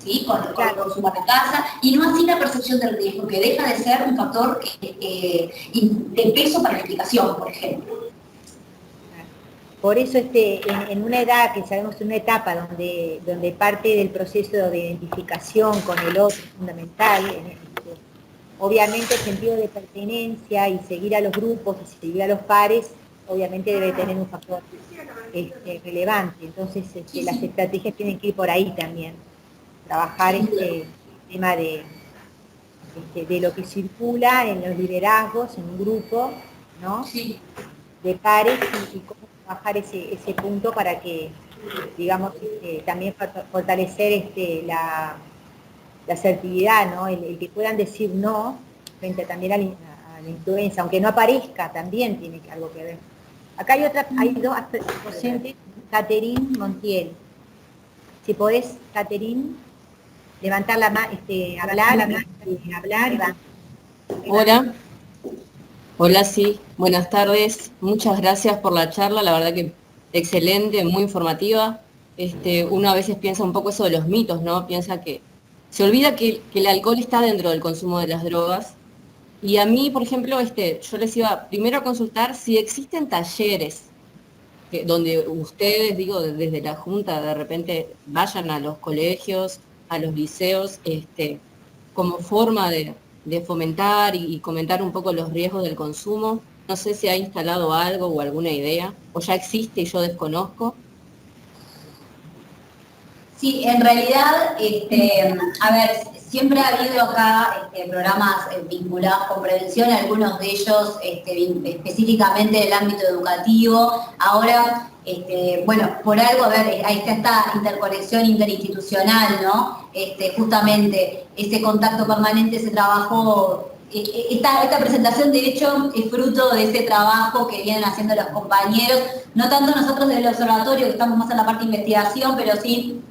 ¿Sí? Con el consumo de casa, y no así la percepción del riesgo, que deja de ser un factor de peso para la explicación, por ejemplo. Por eso en una edad que sabemos, en una etapa donde parte del proceso de identificación con el otro es fundamental, obviamente el sentido de pertenencia y seguir a los grupos y seguir a los pares, obviamente debe tener un factor relevante. Entonces las estrategias tienen que ir por ahí también. Trabajar el tema de lo que circula en los liderazgos, en un grupo, ¿no? Sí. De pares y cómo trabajar ese punto para que, digamos, también fortalecer la asertividad, ¿no? El que puedan decir no frente también a la influencia, aunque no aparezca, también tiene algo que ver. Acá hay dos docentes, Catherine Montiel. Si podés, Catherine, levantar la mano, hablar. Hola, sí, buenas tardes. Muchas gracias por la charla, la verdad que excelente, muy informativa. Uno a veces piensa un poco eso de los mitos, ¿no? Piensa que se olvida que el alcohol está dentro del consumo de las drogas. Y a mí, por ejemplo, yo les iba primero a consultar si existen talleres donde ustedes, digo, desde la Junta, de repente vayan a los colegios, a los liceos, como forma de fomentar y comentar un poco los riesgos del consumo. No sé si ha instalado algo o alguna idea, o ya existe y yo desconozco. Sí, en realidad, a ver, siempre ha habido acá programas vinculados con prevención, algunos de ellos específicamente del ámbito educativo. Ahora, bueno, por algo, a ver, ahí está esta interconexión interinstitucional, ¿no? Justamente ese contacto permanente, ese trabajo, esta presentación de hecho es fruto de ese trabajo que vienen haciendo los compañeros, no tanto nosotros del observatorio, que estamos más en la parte de investigación, pero sí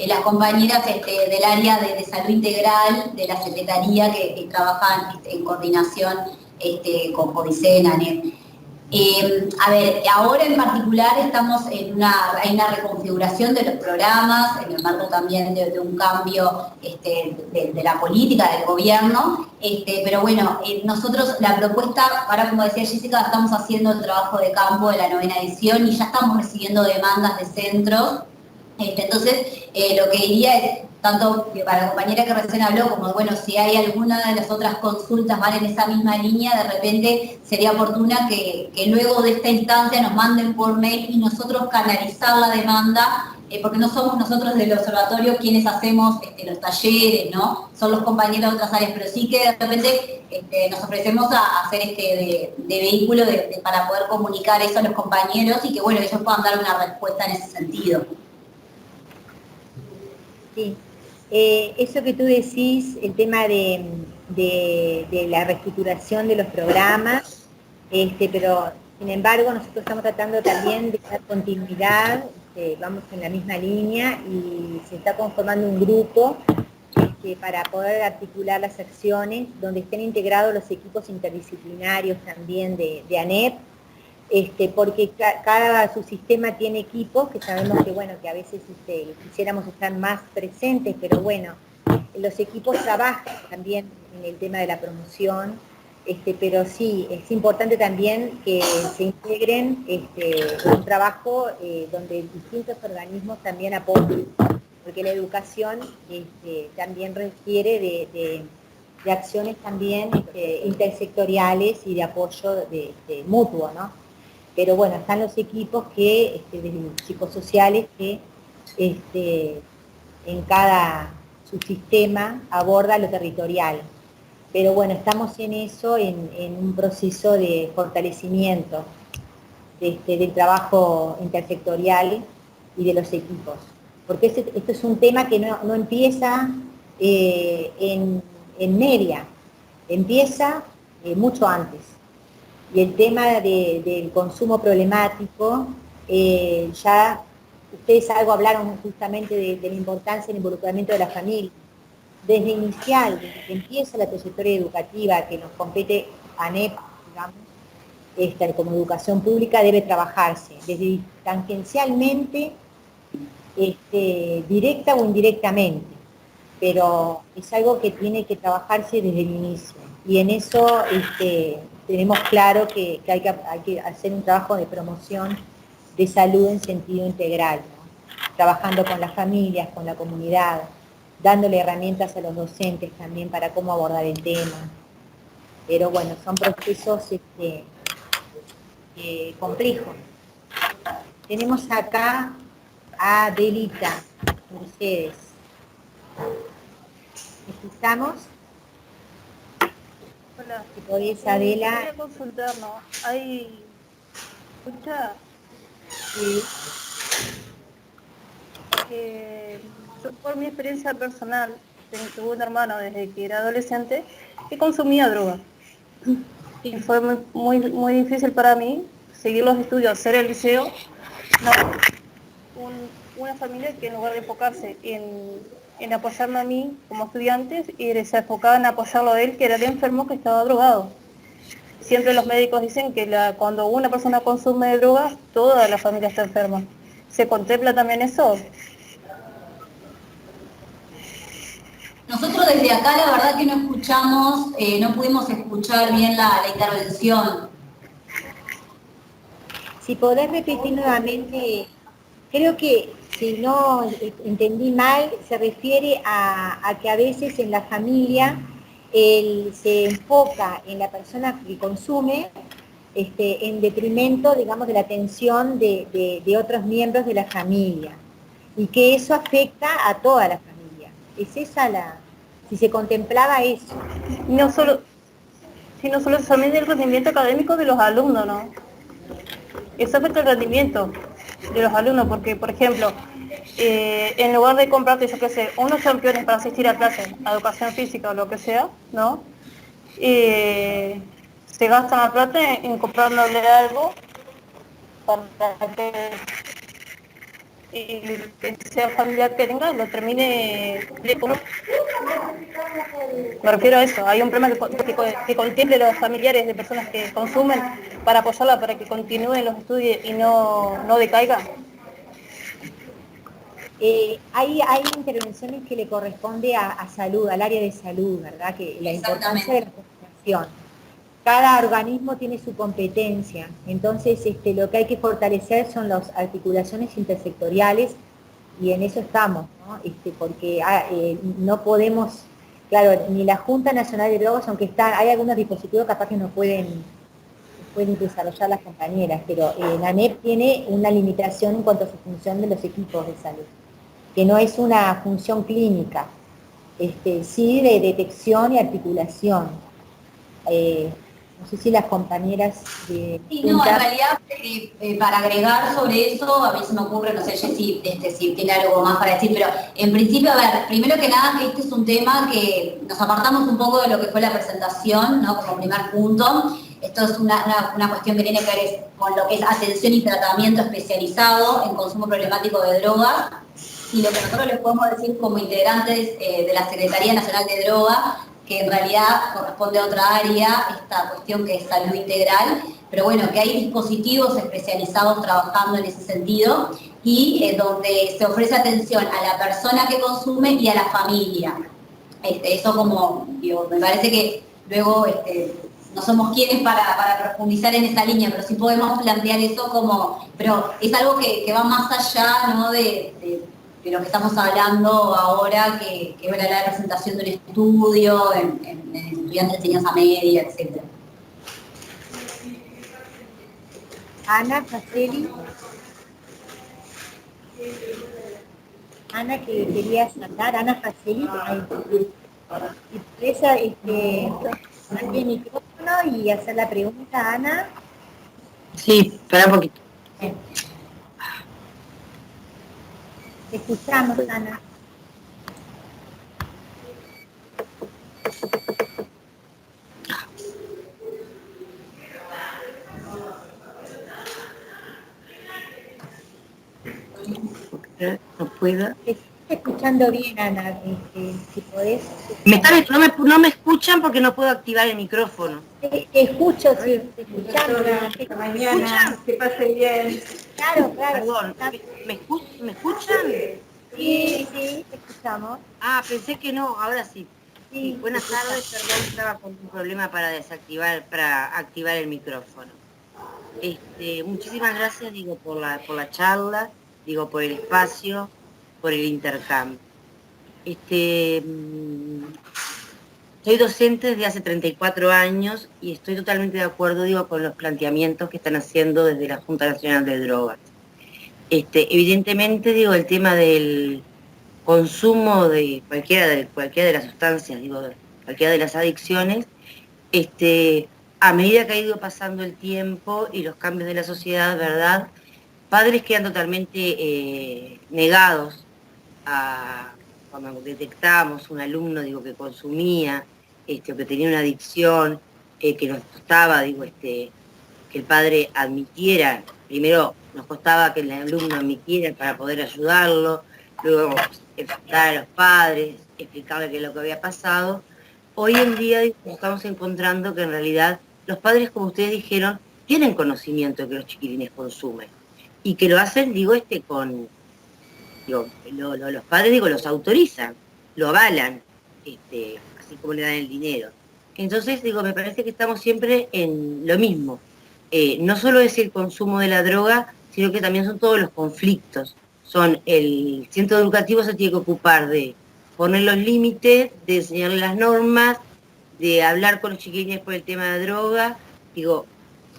las compañeras del área de salud integral de la Secretaría que trabajan en coordinación con Codicen, ANEP. A ver, ahora en particular estamos hay una reconfiguración de los programas, en el marco también de un cambio de la política del gobierno, pero bueno, nosotros la propuesta, ahora como decía Jessica, estamos haciendo el trabajo de campo de la 9ª edición y ya estamos recibiendo demandas de centros. Entonces, lo que diría es, tanto para la compañera que recién habló, como bueno, si hay alguna de las otras consultas van en esa misma línea, de repente sería oportuna que luego de esta instancia nos manden por mail y nosotros canalizar la demanda, porque no somos nosotros del observatorio quienes hacemos los talleres, ¿no? Son los compañeros de otras áreas, pero sí que de repente nos ofrecemos a hacer de vehículo para poder comunicar eso a los compañeros y que bueno, ellos puedan dar una respuesta en ese sentido. Sí, Eso que tú decís, el tema de la reestructuración de los programas, pero sin embargo nosotros estamos tratando también de dar continuidad, vamos en la misma línea y se está conformando un grupo para poder articular las acciones donde estén integrados los equipos interdisciplinarios también de ANEP, porque cada subsistema tiene equipos que sabemos que, bueno, que a veces quisiéramos estar más presentes, pero bueno, los equipos trabajan también en el tema de la promoción, pero sí, es importante también que se integren un trabajo donde distintos organismos también apoyen, porque la educación también requiere de acciones también intersectoriales y de apoyo mutuo, ¿no? Pero bueno, están los equipos que, psicosociales que en cada subsistema aborda lo territorial. Pero bueno, estamos en eso, en un proceso de fortalecimiento del trabajo intersectorial y de los equipos. Porque esto es un tema que no empieza en media, empieza mucho antes. Y el tema del consumo problemático, ya ustedes algo hablaron justamente de la importancia del involucramiento de la familia. Desde inicial, desde que empieza la trayectoria educativa que nos compete ANEP, digamos, como educación pública, debe trabajarse desde tangencialmente, directa o indirectamente, pero es algo que tiene que trabajarse desde el inicio. Y en eso tenemos claro que hay que hacer un trabajo de promoción de salud en sentido integral, ¿no? Trabajando con las familias, con la comunidad, dándole herramientas a los docentes también para cómo abordar el tema. Pero bueno, son procesos complejos. Tenemos acá a Delita Mercedes. ¿Escuchamos? Hola. Si podés, Adela. Quería consultarnos. ¿Hay... ¿Escucha? Sí. Yo, por mi experiencia personal, tuve un hermano desde que era adolescente que consumía drogas. Y fue muy difícil para mí seguir los estudios, hacer el liceo, no, una familia que en lugar de enfocarse en apoyarme a mí como estudiantes, se enfocaba en apoyarlo a él, que era el enfermo que estaba drogado. Siempre los médicos dicen que cuando una persona consume drogas, toda la familia está enferma. ¿Se contempla también eso? Nosotros desde acá la verdad que no escuchamos, no pudimos escuchar bien la intervención. Si podés repetir nuevamente, creo que si no entendí mal, se refiere a que a veces en la familia se enfoca en la persona que consume en detrimento, digamos, de la atención de otros miembros de la familia, y que eso afecta a toda la familia. Es esa si se contemplaba eso. No solo, sino solo también el rendimiento académico de los alumnos, ¿no? Eso afecta el rendimiento de los alumnos, porque, por ejemplo, en lugar de comprarte, yo qué sé, unos campeones para asistir a clases, a educación física o lo que sea, ¿no? Se gastan la plata en comprándole algo para que sea familiar que tenga, lo termine. Me refiero a eso, hay un problema que contemple los familiares de personas que consumen para apoyarla para que continúen los estudios y no decaigan. Hay intervenciones que le corresponde a salud, al área de salud, ¿verdad? Que la importancia de la comunicación. Cada organismo tiene su competencia, entonces lo que hay que fortalecer son las articulaciones intersectoriales, y en eso estamos, ¿no? Porque no podemos, claro, ni la Junta Nacional de Drogas, aunque hay algunos dispositivos capaz que no pueden desarrollar las compañeras, pero la ANEP tiene una limitación en cuanto a su función de los equipos de salud, que no es una función clínica, sí de detección y articulación. No sé si las compañeras de Sí, no, en realidad, para agregar sobre eso, a mí se me ocurre, no sé, Jessy, si tiene algo más para decir, pero en principio, a ver, primero que nada, que este es un tema que nos apartamos un poco de lo que fue la presentación, ¿no? Como primer punto. Esto es una cuestión que tiene que ver con lo que es atención y tratamiento especializado en consumo problemático de drogas. Y lo que nosotros les podemos decir como integrantes de la Secretaría Nacional de Drogas, que en realidad corresponde a otra área, esta cuestión que es salud integral, pero bueno, que hay dispositivos especializados trabajando en ese sentido y donde se ofrece atención a la persona que consume y a la familia. Eso como, digo, me parece que luego no somos quienes para profundizar en esa línea, pero sí podemos plantear eso como, pero es algo que va más allá, ¿no? de lo que estamos hablando ahora, que era la presentación de un estudio en estudiantes de enseñanza media, etc. Ana Faceli. Ana, que quería saltar, Ana Faceli. Y esa, abrir el micrófono y hacer la pregunta, Ana. Sí, espera un poquito. Bien. Te escuchamos, Ana. No puedo. Te estoy escuchando bien, Ana, si podés. No me escuchan porque no puedo activar el micrófono. Te escucho, sí, te escuchamos. Hasta mañana, que pase bien. Claro, claro. Perdón, ¿me escuchan? Sí, sí, te escuchamos. Ah, pensé que no, ahora sí. Sí, Buenas tardes, perdón, estaba con un problema para activar el micrófono. Muchísimas gracias, digo, por la charla, digo, por el espacio, por el intercambio. Soy docente desde hace 34 años y estoy totalmente de acuerdo, digo, con los planteamientos que están haciendo desde la Junta Nacional de Drogas. Evidentemente, digo, el tema del consumo de cualquiera de las sustancias, digo, de cualquiera de las adicciones, a medida que ha ido pasando el tiempo y los cambios de la sociedad, ¿verdad? Padres quedan totalmente negados cuando detectamos un alumno, digo, que consumía, o que tenía una adicción, que nos costaba, digo, que el padre admitiera. Primero nos costaba que el alumno admitiera para poder ayudarlo, luego explicar a los padres, explicarle qué es lo que había pasado. Hoy en día estamos encontrando que en realidad los padres, como ustedes dijeron, tienen conocimiento de que los chiquilines consumen y que lo hacen, digo, los padres, digo, los autorizan, lo avalan, así como le dan el dinero. Entonces, digo, me parece que estamos siempre en lo mismo. No solo es el consumo de la droga, sino que también son todos los conflictos. El centro educativo se tiene que ocupar de poner los límites, de enseñarles las normas, de hablar con los chiquilines por el tema de la droga. Digo,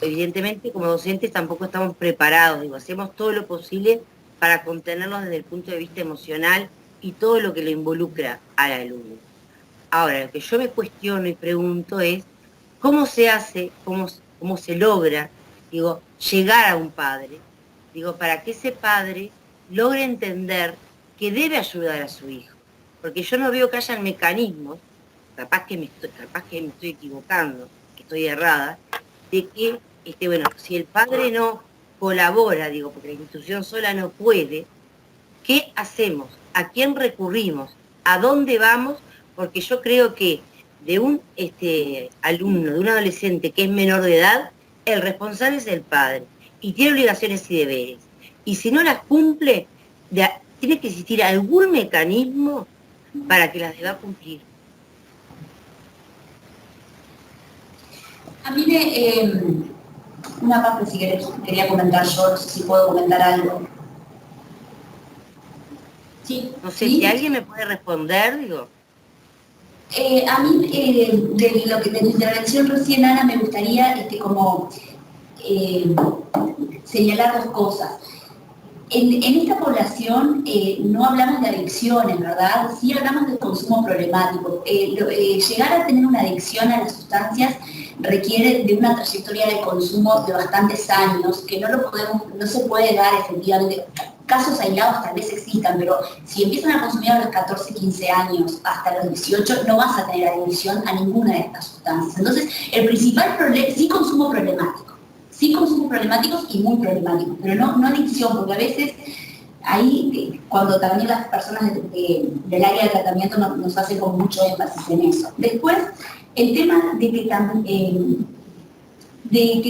evidentemente como docentes tampoco estamos preparados, digo, hacemos todo lo posible para contenerlos desde el punto de vista emocional y todo lo que lo involucra al alumno. Ahora, lo que yo me cuestiono y pregunto es, ¿cómo se hace, cómo se logra, digo, llegar a un padre, digo, para que ese padre logre entender que debe ayudar a su hijo? Porque yo no veo que hayan mecanismos, capaz que me estoy equivocando, que estoy errada, de que, si el padre no colabora, digo, porque la institución sola no puede, ¿qué hacemos? ¿A quién recurrimos? ¿A dónde vamos? Porque yo creo que de un alumno, de un adolescente que es menor de edad, el responsable es el padre y tiene obligaciones y deberes. Y si no las cumple, tiene que existir algún mecanismo para que las deba cumplir. A mí una parte, si quería comentar yo, no sé si puedo comentar algo. Sí. No sé, ¿sí? si alguien me puede responder, digo. A mí, de la intervención recién, Ana, me gustaría señalar dos cosas. En esta población no hablamos de adicciones, ¿verdad? Sí hablamos de consumo problemático. Llegar a tener una adicción a las sustancias requiere de una trayectoria de consumo de bastantes años, que no se puede dar efectivamente. Casos aislados tal vez existan, pero si empiezan a consumir a los 14, 15 años hasta los 18, no vas a tener adicción a ninguna de estas sustancias. Entonces, el principal problema, sí consumo problemáticos y muy problemáticos, pero no adicción, porque a veces ahí, cuando también las personas del área de tratamiento nos hacen con mucho énfasis en eso. Después, el tema de que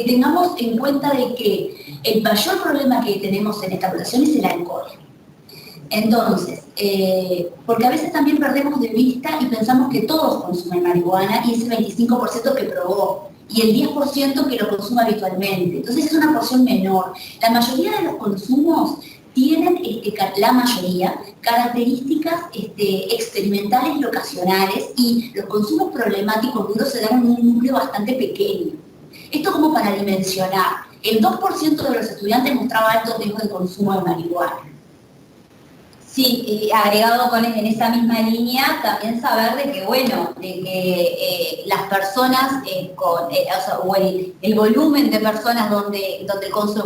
tengamos en cuenta de que el mayor problema que tenemos en esta población es el alcohol. Entonces, porque a veces también perdemos de vista y pensamos que todos consumen marihuana y ese 25% que probó y el 10% que lo consume habitualmente. Entonces es una porción menor. La mayoría de los consumos tienen, la mayoría, características experimentales y ocasionales, y los consumos problemáticos duros se dan en un núcleo bastante pequeño. Esto como para dimensionar. El 2% de los estudiantes mostraba alto riesgo de consumo de marihuana. Sí, agregado en esa misma línea, también saber de que, bueno, las personas o el volumen de personas donde los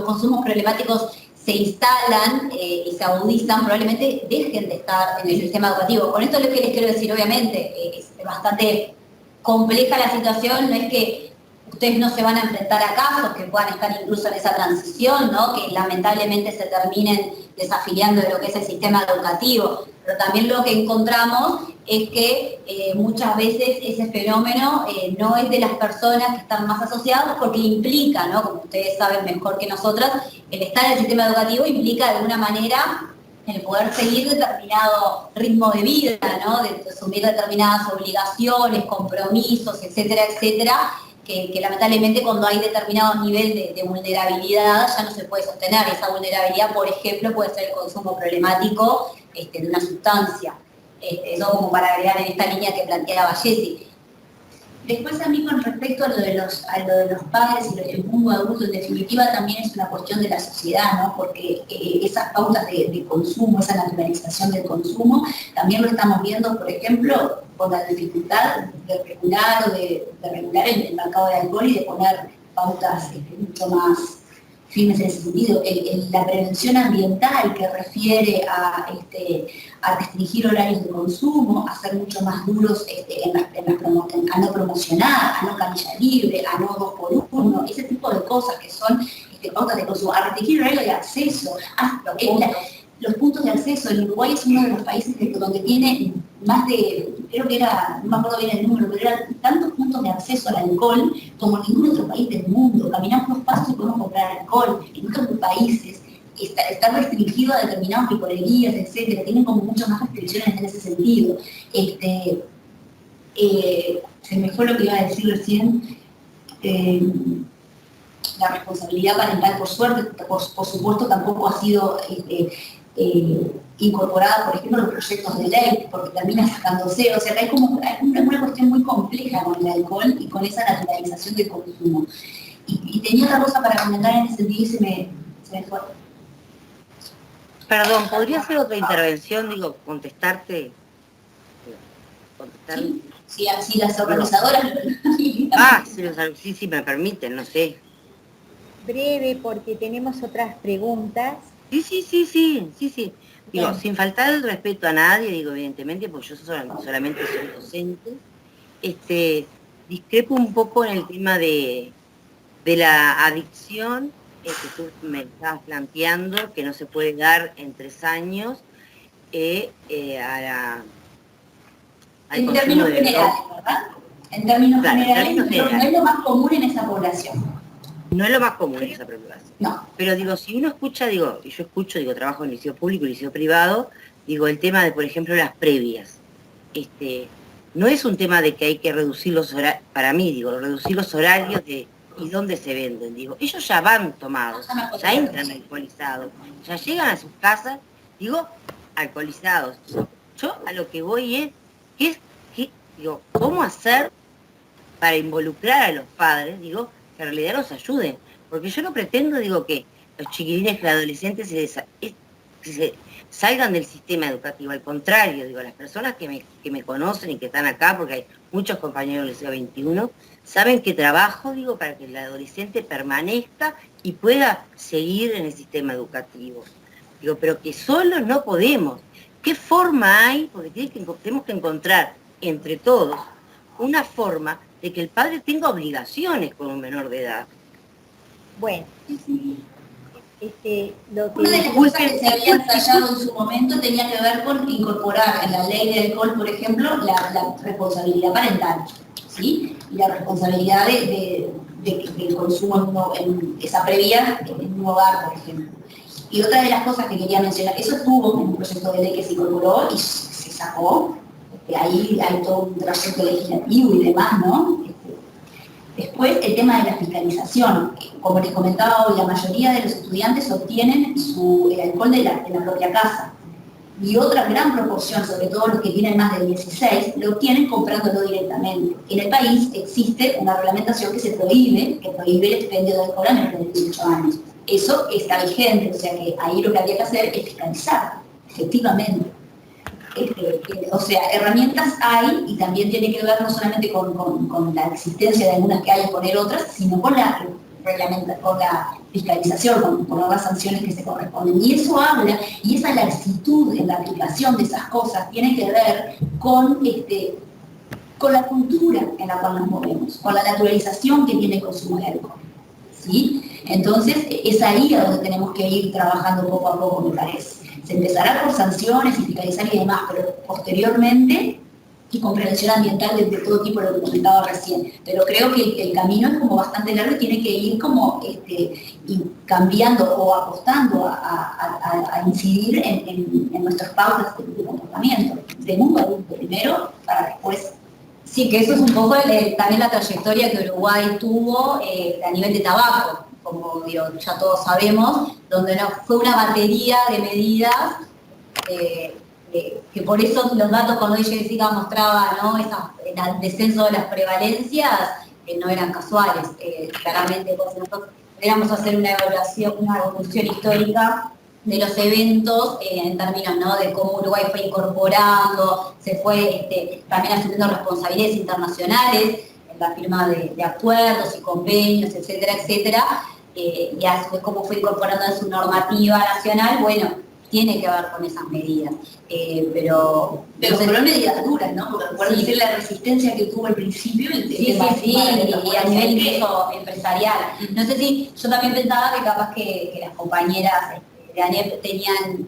consumos problemáticos se instalan y se agudizan, probablemente dejen de estar en el sistema educativo. Con esto lo que les quiero decir, obviamente, es bastante compleja la situación, no es que ustedes no se van a enfrentar a casos que puedan estar incluso en esa transición, ¿no? Que lamentablemente se terminen desafiliando de lo que es el sistema educativo, pero también lo que encontramos es que muchas veces ese fenómeno no es de las personas que están más asociadas, porque implica, ¿no? Como ustedes saben mejor que nosotras, el estar en el sistema educativo implica de alguna manera el poder seguir determinado ritmo de vida, ¿no? De asumir determinadas obligaciones, compromisos, etcétera, etcétera, que lamentablemente cuando hay determinado nivel de vulnerabilidad ya no se puede sostener. Esa vulnerabilidad, por ejemplo, puede ser el consumo problemático de una sustancia. Eso como para agregar en esta línea que planteaba Jessy. Después, a mí, con respecto a lo de los padres y el mundo adulto, en definitiva también es una cuestión de la sociedad, ¿no? Porque esas pautas de consumo, esa naturalización del consumo, también lo estamos viendo, por ejemplo, con la dificultad de regular el mercado de alcohol y de poner pautas mucho más firmes en ese sentido. La prevención ambiental, que refiere a restringir horarios de consumo, a ser mucho más duros a no promocionar, a no canilla libre, a no 2x1, ese tipo de cosas que son pautas de consumo, a restringir horarios de acceso, los puntos de acceso. El Uruguay es uno de los países donde tiene más de, creo que era, no me acuerdo bien el número, pero eran tantos puntos de acceso al alcohol como ningún otro país del mundo. Caminamos los pasos y podemos comprar alcohol. En otros países está restringido a determinadas picolerías, etcétera, tienen como muchas más restricciones en ese sentido. Se me fue lo que iba a decir recién. La responsabilidad parental, por suerte, por supuesto, tampoco ha sido incorporada, por ejemplo, en los proyectos de ley, porque termina sacándose. O sea, hay una cuestión muy compleja con el alcohol y con esa naturalización del consumo. Y tenía otra cosa para comentar en ese sentido y se me fue. Perdón, ¿podría hacer otra intervención? Digo, contestarte. Sí, si las organizadoras... Sí, me permiten, no sé. Breve, porque tenemos otras preguntas. Sí. Digo, sin faltar el respeto a nadie, digo, evidentemente, porque yo solamente soy docente, discrepo un poco en el tema de la adicción que tú me estabas planteando, que no se puede dar en 3 años en términos generales, ¿verdad? En términos generales, no es lo más común en esa población. No es lo más común esa preocupación. No. Pero digo, si uno escucha, y yo escucho, trabajo en liceo público y liceo privado, digo, el tema de, por ejemplo, las previas. No es un tema de que hay que reducir los horarios, para mí, digo, reducir los horarios y dónde se venden. Digo, ellos ya van tomados, ya entran alcoholizados, ya llegan a sus casas, digo, alcoholizados. Yo a lo que voy es, ¿cómo hacer para involucrar a los padres, digo, que en realidad los ayuden? Porque yo no pretendo, digo, que los chiquilines, los adolescentes salgan del sistema educativo. Al contrario, digo, las personas que me conocen y que están acá, porque hay muchos compañeros del Liceo 21, saben que trabajo, digo, para que el adolescente permanezca y pueda seguir en el sistema educativo. Digo, pero que solos no podemos. ¿Qué forma hay? Porque tenemos que encontrar entre todos una forma de que el padre tenga obligaciones con un menor de edad. Bueno, lo que... Una de las cosas que se había ensayado en su momento tenía que ver con incorporar en la ley de alcohol, por ejemplo, la responsabilidad parental, ¿sí? Y la responsabilidad del consumo en esa previa en un hogar, por ejemplo. Y otra de las cosas que quería mencionar, eso estuvo en un proyecto de ley que se incorporó y se sacó, ahí hay todo un trayecto legislativo y demás, ¿no? Después, el tema de la fiscalización. Como les comentaba hoy, la mayoría de los estudiantes obtienen el alcohol de la propia casa. Y otra gran proporción, sobre todo los que tienen más de 16, lo obtienen comprándolo directamente. En el país existe una reglamentación que prohíbe el expendio de alcohol a menores de 18 años. Eso está vigente, o sea que ahí lo que había que hacer es fiscalizar, efectivamente. O sea, herramientas hay y también tiene que ver no solamente con la existencia de algunas que hay y poner otras, sino con la fiscalización, con poner las sanciones que se corresponden. Y eso habla, y esa laxitud en la aplicación de esas cosas tiene que ver con la cultura en la cual nos movemos, con la naturalización que tiene el consumo de alcohol, ¿sí? Entonces, es ahí a donde tenemos que ir trabajando poco a poco, me parece. Se empezará por sanciones y fiscalizar y demás, pero posteriormente, y con prevención ambiental de todo tipo, lo que comentaba recién. Pero creo que el camino es como bastante largo y tiene que ir como cambiando o apostando a incidir en nuestras pautas de comportamiento, de mundo adulto primero, para después. Sí, que eso es un poco también la trayectoria que Uruguay tuvo a nivel de tabaco, como digo, ya todos sabemos, donde fue una batería de medidas que por eso los datos cuando ella decía mostraba, ¿no?, el descenso de las prevalencias no eran casuales. Claramente, pues, nosotros queríamos hacer una evolución histórica de los eventos en términos, ¿no?, de cómo Uruguay fue incorporando, se fue también asumiendo responsabilidades internacionales en la firma de acuerdos y convenios, etcétera, etcétera, y a su vez cómo fue incorporando en su normativa nacional. Bueno, tiene que ver con esas medidas. Pero fueron medidas duras, ¿no? Porque recuerdo decir la resistencia que tuvo al principio. Sí, y a nivel incluso empresarial. No sé si, yo también pensaba que capaz que las compañeras de ANEP tenían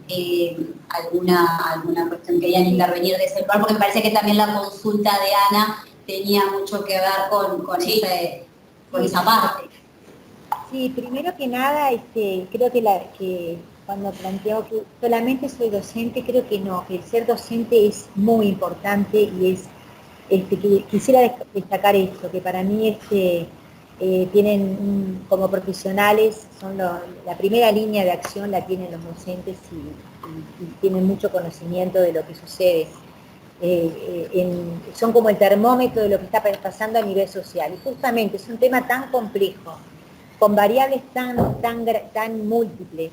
alguna cuestión, querían intervenir de ese lugar, porque me parece que también la consulta de Ana tenía mucho que ver con esa parte. Sí, primero que nada, creo que cuando planteo que solamente soy docente, creo que no, que el ser docente es muy importante y quisiera destacar esto, que para mí tienen como profesionales, la primera línea de acción la tienen los docentes y tienen mucho conocimiento de lo que sucede. Son como el termómetro de lo que está pasando a nivel social. Y justamente es un tema tan complejo, con variables tan múltiples,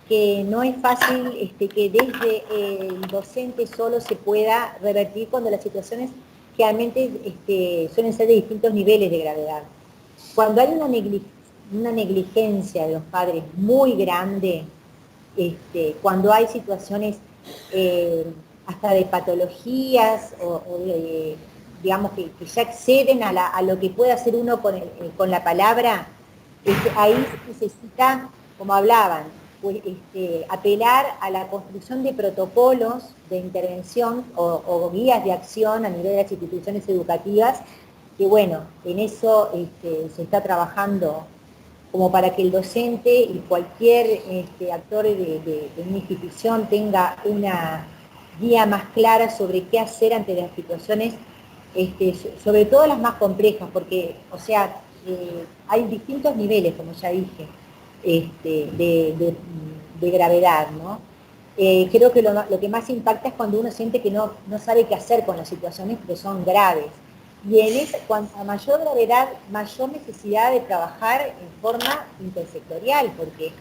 que no es fácil que desde el docente solo se pueda revertir cuando las situaciones realmente suelen ser de distintos niveles de gravedad. Cuando hay una negligencia de los padres muy grande, cuando hay situaciones hasta de patologías o digamos que ya exceden a lo que puede hacer uno con la palabra, ahí se necesita, como hablaban, pues, apelar a la construcción de protocolos de intervención o guías de acción a nivel de las instituciones educativas, que bueno, en eso se está trabajando como para que el docente y cualquier actor de una institución tenga una guía más clara sobre qué hacer ante las situaciones, sobre todo las más complejas, porque, o sea, hay distintos niveles, como ya dije, de gravedad, ¿no? Creo que lo que más impacta es cuando uno siente que no sabe qué hacer con las situaciones que son graves. Y cuanto a mayor gravedad, mayor necesidad de trabajar en forma intersectorial, porque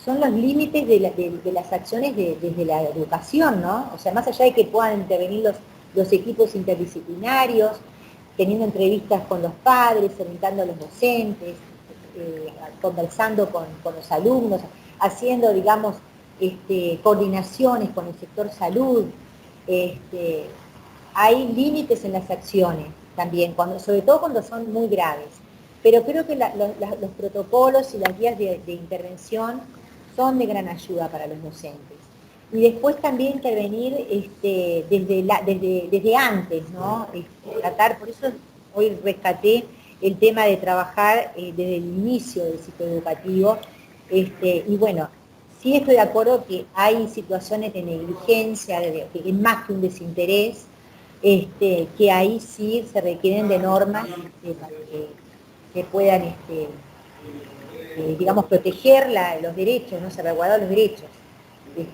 son los límites de las acciones desde la educación, ¿no? O sea, más allá de que puedan intervenir los equipos interdisciplinarios, teniendo entrevistas con los padres, orientando a los docentes, conversando con los alumnos, haciendo, digamos, coordinaciones con el sector salud. Hay límites en las acciones también, sobre todo cuando son muy graves. Pero creo que los protocolos y las guías de intervención son de gran ayuda para los docentes. Y después también intervenir desde antes, ¿no? Tratar, por eso hoy rescaté el tema de trabajar desde el inicio del ciclo educativo. Y bueno, sí estoy de acuerdo que hay situaciones de negligencia, que es más que un desinterés, que ahí sí se requieren de normas para que puedan, digamos, proteger los derechos, ¿no? Salvaguardar los derechos de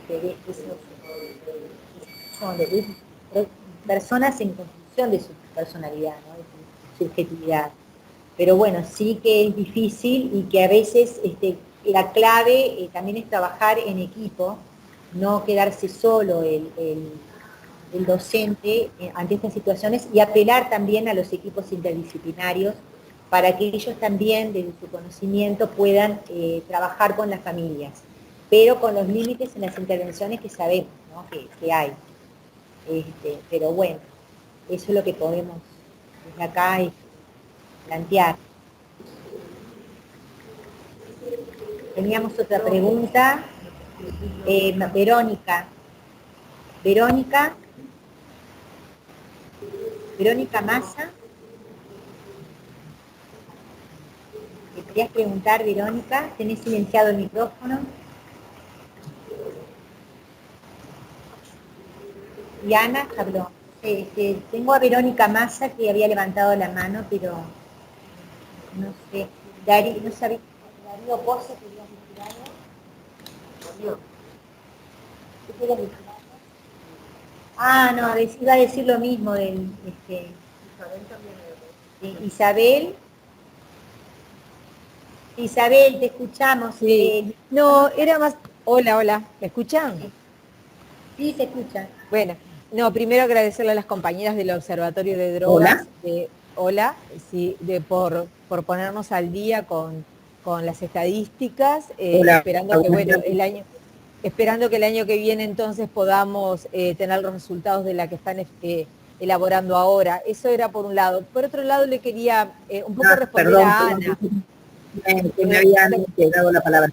personas en construcción de su personalidad, ¿no? De su subjetividad. Pero bueno, sí que es difícil y que a veces la clave también es trabajar en equipo, no quedarse solo el docente ante estas situaciones y apelar también a los equipos interdisciplinarios para que ellos también, desde su conocimiento, puedan trabajar con las familias, pero con los límites en las intervenciones que sabemos, ¿no? que hay. Pero bueno, eso es lo que podemos desde acá plantear. Teníamos otra pregunta. Verónica Massa. ¿Te querías preguntar, Verónica? ¿Tenés silenciado el micrófono? Y Ana habló. Tengo a Verónica Massa que había levantado la mano, pero no sé. No sabía. Darío Pozo, ¿querías decir algo? ¿Qué querías decir algo? Ah, no, iba a decir lo mismo del Isabel. Isabel, te escuchamos. Sí. No, era más... Hola, ¿me escuchan? Sí, se escucha. Bueno, no, primero agradecerle a las compañeras del Observatorio de Drogas. Hola. Por ponernos al día con las estadísticas, Hola. esperando que el año que viene entonces podamos tener los resultados de la que están elaborando ahora. Eso era por un lado. Por otro lado, le quería un poco responder a Ana. Que me habían dado la palabra.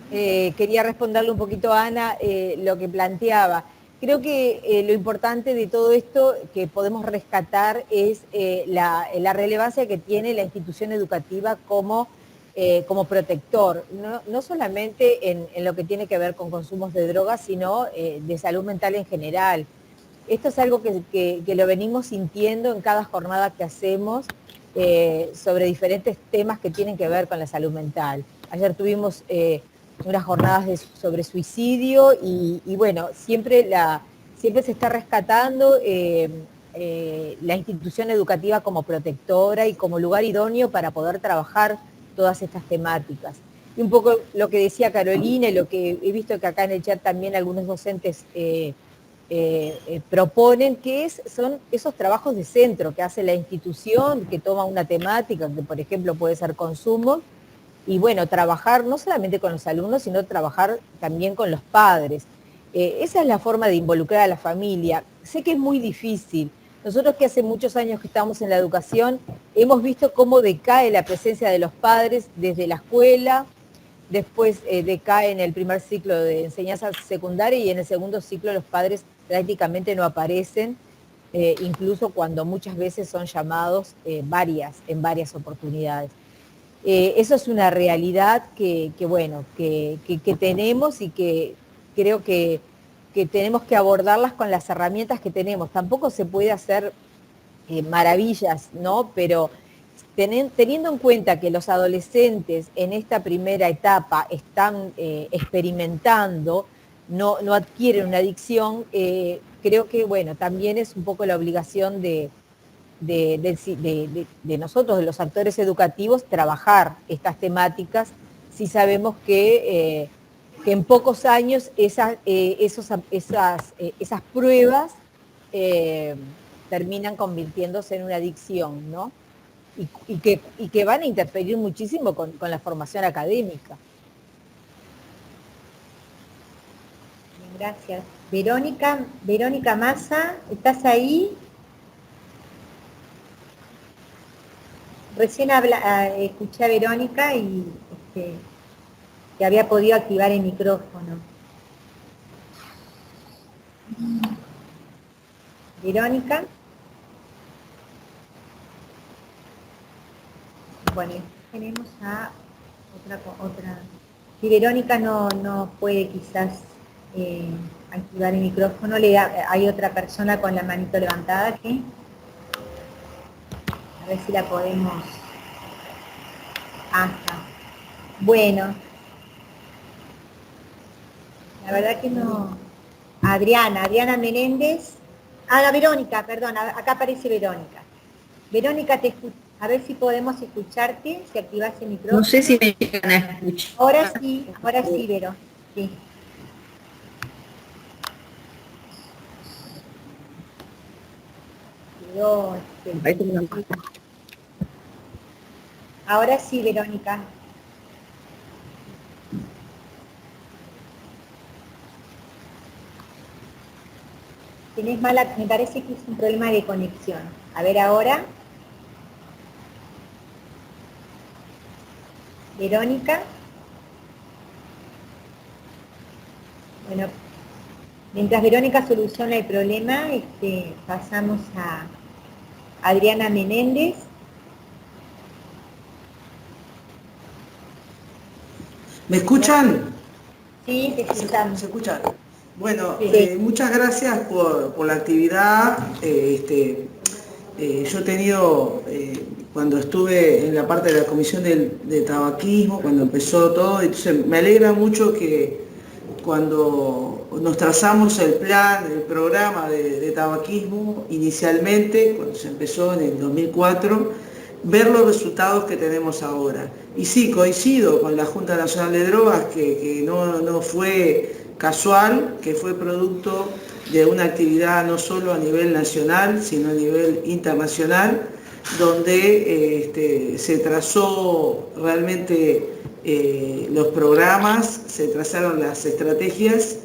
Quería responderle un poquito a Ana lo que planteaba. Creo que lo importante de todo esto que podemos rescatar es la relevancia que tiene la institución educativa como protector, no solamente en lo que tiene que ver con consumos de drogas, sino de salud mental en general. Esto es algo que lo venimos sintiendo en cada jornada que hacemos sobre diferentes temas que tienen que ver con la salud mental. Ayer tuvimos unas jornadas sobre suicidio y bueno, siempre se está rescatando la institución educativa como protectora y como lugar idóneo para poder trabajar todas estas temáticas. Y un poco lo que decía Carolina y lo que he visto que acá en el chat también algunos docentes proponen, son esos trabajos de centro que hace la institución, que toma una temática, que por ejemplo puede ser consumo, y bueno, trabajar no solamente con los alumnos, sino trabajar también con los padres. Esa es la forma de involucrar a la familia. Sé que es muy difícil. Nosotros que hace muchos años que estamos en la educación, hemos visto cómo decae la presencia de los padres desde la escuela, después decae en el primer ciclo de enseñanza secundaria y en el segundo ciclo los padres prácticamente no aparecen, incluso cuando muchas veces son llamados en varias oportunidades. Eso es una realidad que tenemos y que creo que tenemos que abordarlas con las herramientas que tenemos. Tampoco se puede hacer maravillas, ¿no? Pero teniendo en cuenta que los adolescentes en esta primera etapa están experimentando, no adquieren una adicción, creo que, bueno, también es un poco la obligación de nosotros, de los actores educativos, trabajar estas temáticas si sabemos que que en pocos años esas pruebas terminan convirtiéndose en una adicción, ¿no? Y que van a interferir muchísimo con la formación académica. Gracias. Verónica Massa, ¿estás ahí? Recién escuché a Verónica y que había podido activar el micrófono. Verónica. Bueno, tenemos a otra. Si Verónica no puede quizás activar el micrófono, hay otra persona con la manito levantada que... A ver si la podemos... Está. Bueno. La verdad que no... Adriana Menéndez. No, Verónica, perdón, acá aparece Verónica. Verónica, a ver si podemos escucharte, si activas el micrófono. No sé si me llegan a escuchar. Ahora sí, Vero. Sí. Ahora sí, Verónica. Me parece que es un problema de conexión. A ver ahora. Verónica. Bueno, mientras Verónica soluciona el problema, pasamos a Adriana Menéndez. ¿Me escuchan? Sí, te escuchamos. ¿Se escucha? Bueno, Sí. muchas gracias por la actividad. Yo he tenido, cuando estuve en la parte de la comisión de tabaquismo, cuando empezó todo, entonces me alegra mucho que cuando nos trazamos el programa de tabaquismo inicialmente, cuando se empezó en el 2004, ver los resultados que tenemos ahora. Y sí, coincido con la Junta Nacional de Drogas, que no fue casual, que fue producto de una actividad no solo a nivel nacional, sino a nivel internacional, donde se trazó realmente los programas, se trazaron las estrategias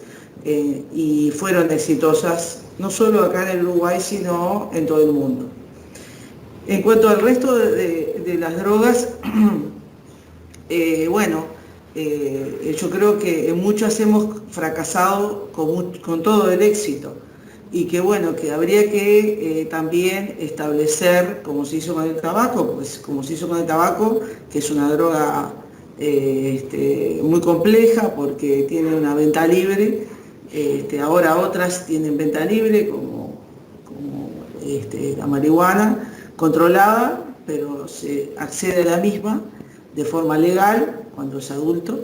y fueron exitosas, no solo acá en el Uruguay, sino en todo el mundo. En cuanto al resto de las drogas, yo creo que en muchas hemos fracasado con todo el éxito y que bueno, que habría que también establecer, como se hizo con el tabaco, que es una droga muy compleja porque tiene una venta libre, ahora otras tienen venta libre como la marihuana controlada, pero se accede a la misma de forma legal cuando es adulto.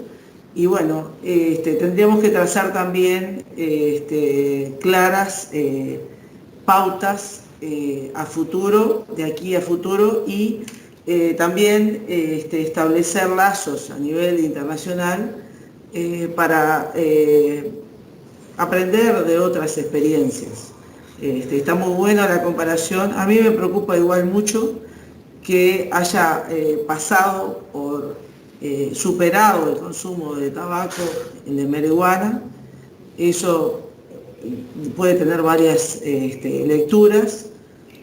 Y bueno, tendríamos que trazar también claras pautas a futuro, de aquí a futuro, y también establecer lazos a nivel internacional para aprender de otras experiencias. Está muy buena la comparación. A mí me preocupa igual mucho que haya pasado por superado el consumo de tabaco en de marihuana. Eso puede tener varias lecturas.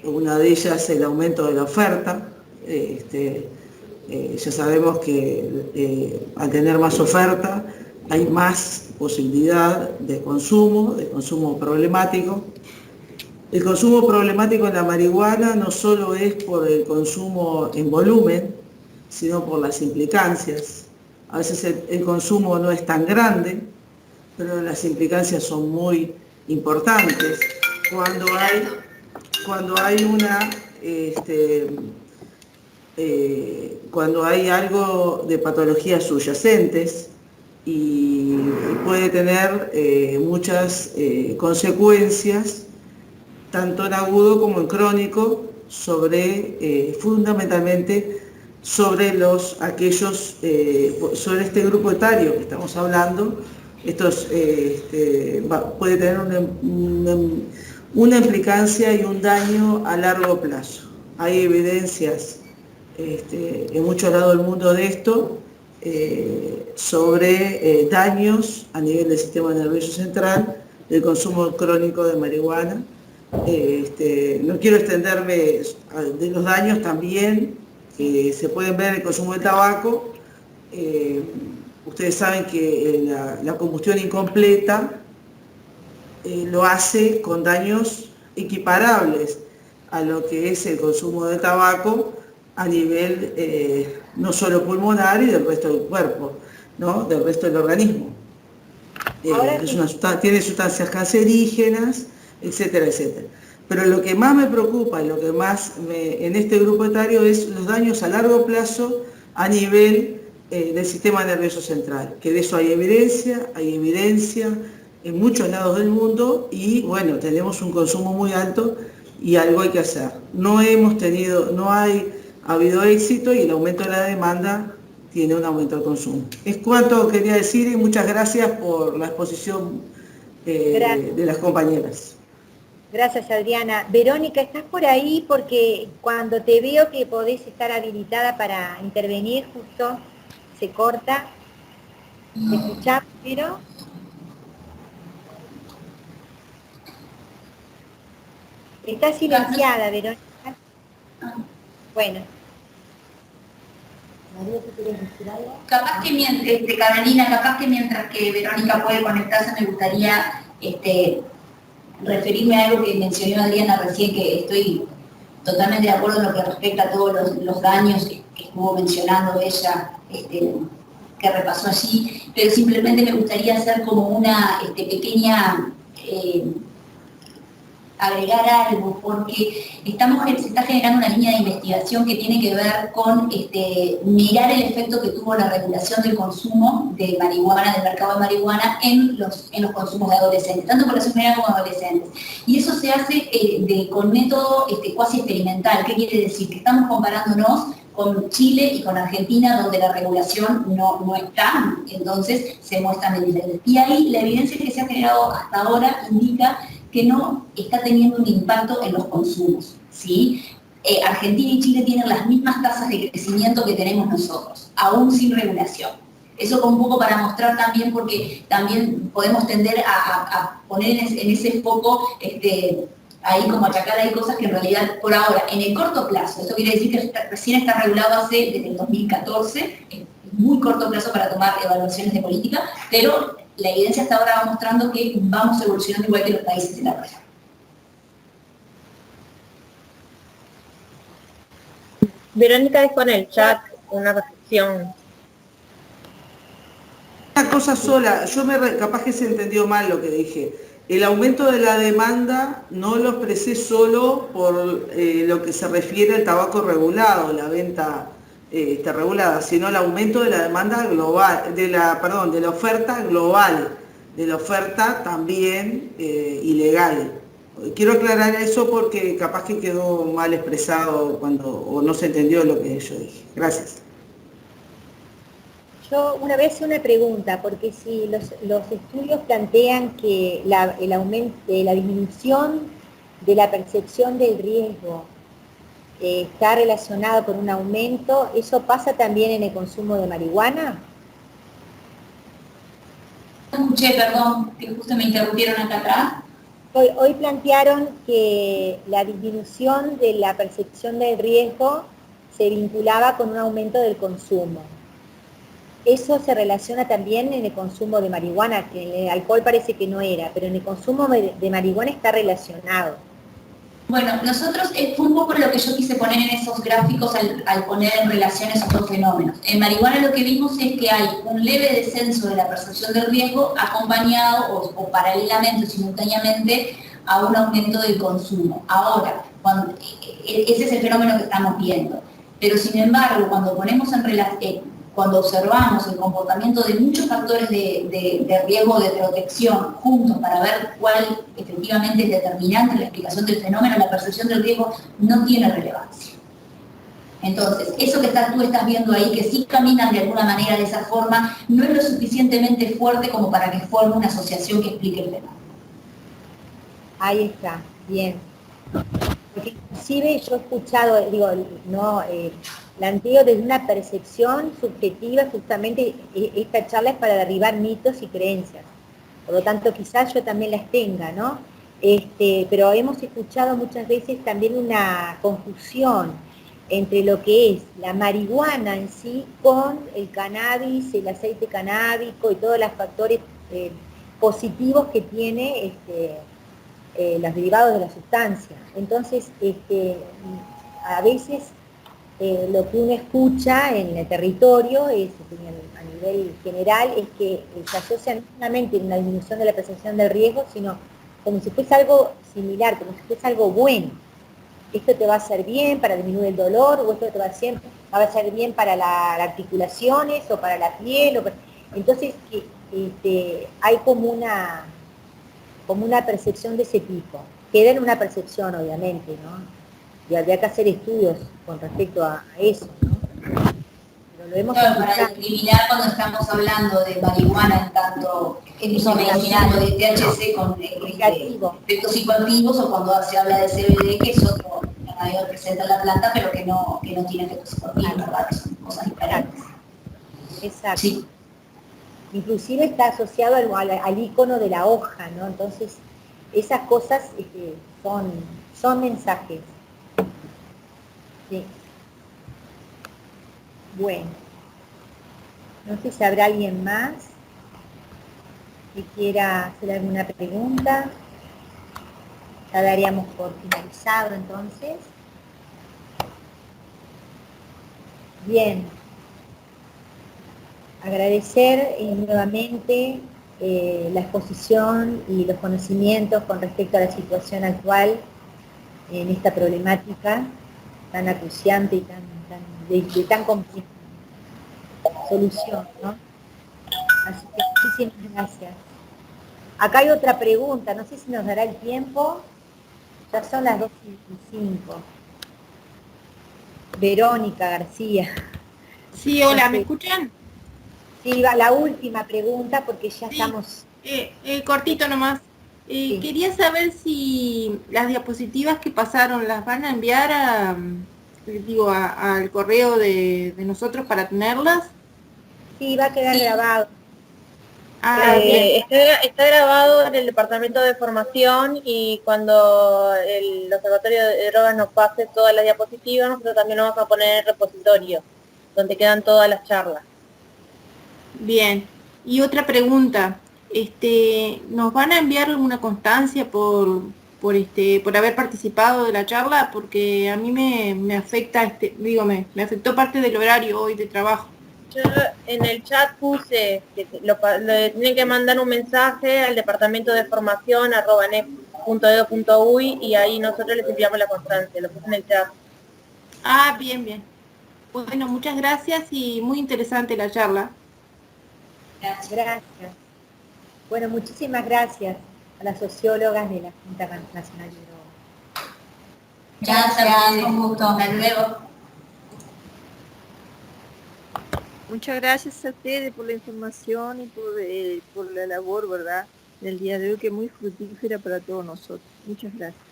Una de ellas es el aumento de la oferta. Ya sabemos que al tener más oferta hay más posibilidad de consumo problemático. El consumo problemático en la marihuana no solo es por el consumo en volumen, sino por las implicancias. A veces el consumo no es tan grande, pero las implicancias son muy importantes. Cuando hay algo de patologías subyacentes y puede tener muchas consecuencias, tanto en agudo como en crónico, fundamentalmente sobre este grupo etario que estamos hablando, Esto puede tener una implicancia y un daño a largo plazo. Hay evidencias en muchos lados del mundo de esto, sobre daños a nivel del sistema nervioso central del consumo crónico de marihuana. No quiero extenderme de los daños también que se pueden ver en el consumo de tabaco. Ustedes saben que la combustión incompleta lo hace con daños equiparables a lo que es el consumo de tabaco a nivel no solo pulmonar y del resto del cuerpo, ¿no? Del resto del organismo. Tiene sustancias cancerígenas, etcétera, etcétera. Pero lo que más me preocupa y lo que más en este grupo etario es los daños a largo plazo a nivel del sistema nervioso central, que de eso hay evidencia en muchos lados del mundo y bueno, tenemos un consumo muy alto y algo hay que hacer. No ha habido éxito y el aumento de la demanda tiene un aumento del consumo. Es cuanto quería decir y muchas gracias por la exposición de las compañeras. Gracias, Adriana. Verónica, ¿estás por ahí? Porque cuando te veo que podés estar habilitada para intervenir, justo se corta. ¿Te escuchás, Vero? Está silenciada, Verónica. Bueno. María, ¿tú quieres decir algo? Capaz que Carolina, capaz que mientras que Verónica puede conectarse, me gustaría referirme a algo que mencionó Adriana recién, que estoy totalmente de acuerdo en lo que respecta a todos los daños que estuvo mencionando ella, que repasó allí, pero simplemente me gustaría hacer como una pequeña agregar algo, porque se está generando una línea de investigación que tiene que ver con mirar el efecto que tuvo la regulación del consumo de marihuana, del mercado de marihuana, en los consumos de adolescentes, tanto población como adolescentes. Y eso se hace con método cuasi experimental. ¿Qué quiere decir? Que estamos comparándonos con Chile y con Argentina, donde la regulación no está, entonces se muestran diferencias. Y ahí la evidencia que se ha generado hasta ahora indica que no está teniendo un impacto en los consumos, ¿sí? Argentina y Chile tienen las mismas tasas de crecimiento que tenemos nosotros, aún sin regulación. Eso un poco para mostrar también, porque también podemos tender a poner en ese foco, ahí como achacar, hay cosas que en realidad por ahora, en el corto plazo, esto quiere decir que recién está regulado desde el 2014, es muy corto plazo para tomar evaluaciones de política, pero la evidencia hasta ahora va mostrando que vamos evolucionando igual que los países de la región. Verónica dejó en el chat una reflexión. Una cosa sola, capaz que se entendió mal lo que dije. El aumento de la demanda no lo expresé solo por lo que se refiere al tabaco regulado, la venta regulada, sino el aumento de la demanda global, de la oferta global, de la oferta también ilegal. Quiero aclarar eso porque capaz que quedó mal expresado o no se entendió lo que yo dije. Gracias. Yo una vez una pregunta, porque si los estudios plantean que la disminución de la percepción del riesgo está relacionado con un aumento, ¿eso pasa también en el consumo de marihuana? Escuché, perdón, que justo me interrumpieron acá atrás. Hoy plantearon que la disminución de la percepción del riesgo se vinculaba con un aumento del consumo. ¿Eso se relaciona también en el consumo de marihuana? Que en el alcohol parece que no era, pero en el consumo de marihuana está relacionado. Bueno, nosotros fue un poco lo que yo quise poner en esos gráficos al poner en relación esos dos fenómenos. En marihuana lo que vimos es que hay un leve descenso de la percepción del riesgo acompañado o paralelamente, simultáneamente, a un aumento del consumo. Ahora, ese es el fenómeno que estamos viendo. Pero sin embargo, cuando observamos el comportamiento de muchos factores de riesgo de protección juntos para ver cuál efectivamente es determinante en la explicación del fenómeno, la percepción del riesgo no tiene relevancia. Entonces, eso que tú estás viendo ahí, que sí caminan de alguna manera de esa forma, no es lo suficientemente fuerte como para que forme una asociación que explique el tema. Ahí está, bien. Porque inclusive yo he escuchado, digo, no, planteo desde una percepción subjetiva, justamente esta charla es para derribar mitos y creencias. Por lo tanto, quizás yo también las tenga, ¿no? Pero hemos escuchado muchas veces también una confusión entre lo que es la marihuana en sí con el cannabis, el aceite canábico y todos los factores positivos que tiene los derivados de la sustancia. Entonces, a veces lo que uno escucha en el territorio, a nivel general, es que se asocia no solamente una disminución de la percepción del riesgo, sino como si fuese algo similar, como si fuese algo bueno. Esto te va a hacer bien para disminuir el dolor, o esto te va a hacer bien para las articulaciones, o para la piel. Entonces, hay como una percepción de ese tipo. Queda en una percepción, obviamente, ¿no? Y habría que hacer estudios con respecto a eso, ¿no? Pero lo hemos para discriminar cuando estamos hablando de marihuana en tanto en uso medicinal o de THC con efectos psicoactivos, o cuando se habla de CBD, que es otro cannabinoide que presenta la planta, pero que no tiene efectos psicoactivos, ¿verdad? Que son cosas diferentes. Exacto. Sí. Inclusive está asociado al icono de la hoja, ¿no? Entonces, esas cosas son mensajes. Sí. Bueno. No sé si habrá alguien más que quiera hacer alguna pregunta. Ya daríamos por finalizado entonces. Bien. Agradecer nuevamente la exposición y los conocimientos con respecto a la situación actual en esta problemática tan acuciante y de tan compleja solución, ¿no? Así que muchísimas gracias. Acá hay otra pregunta, no sé si nos dará el tiempo. Ya son las 2:05. Verónica García. Sí, hola, ¿me escuchan? Sí, va la última pregunta porque ya estamos... Cortito nomás. Sí. Quería saber si las diapositivas que pasaron las van a enviar al correo de nosotros para tenerlas. Sí, va a quedar grabado. Bien. Está grabado en el departamento de formación, y cuando el observatorio de drogas nos pase todas las diapositivas, nosotros también nos vamos a poner en el repositorio, donde quedan todas las charlas. Bien. Y otra pregunta, ¿nos van a enviar alguna constancia por haber participado de la charla? Porque a mí me afecta, me afectó parte del horario hoy de trabajo. Yo en el chat puse que le tienen que mandar un mensaje al departamento de formación @nep.edu.uy, y ahí nosotros les enviamos la constancia, lo puse en el chat. Bien, bien. Bueno, muchas gracias y muy interesante la charla. Gracias. Bueno, muchísimas gracias a las sociólogas de la Junta Nacional de Drogas. Gracias, con gusto. Hasta luego. Muchas gracias a ustedes por la información y por la labor, ¿verdad?, del día de hoy, que es muy fructífera para todos nosotros. Muchas gracias.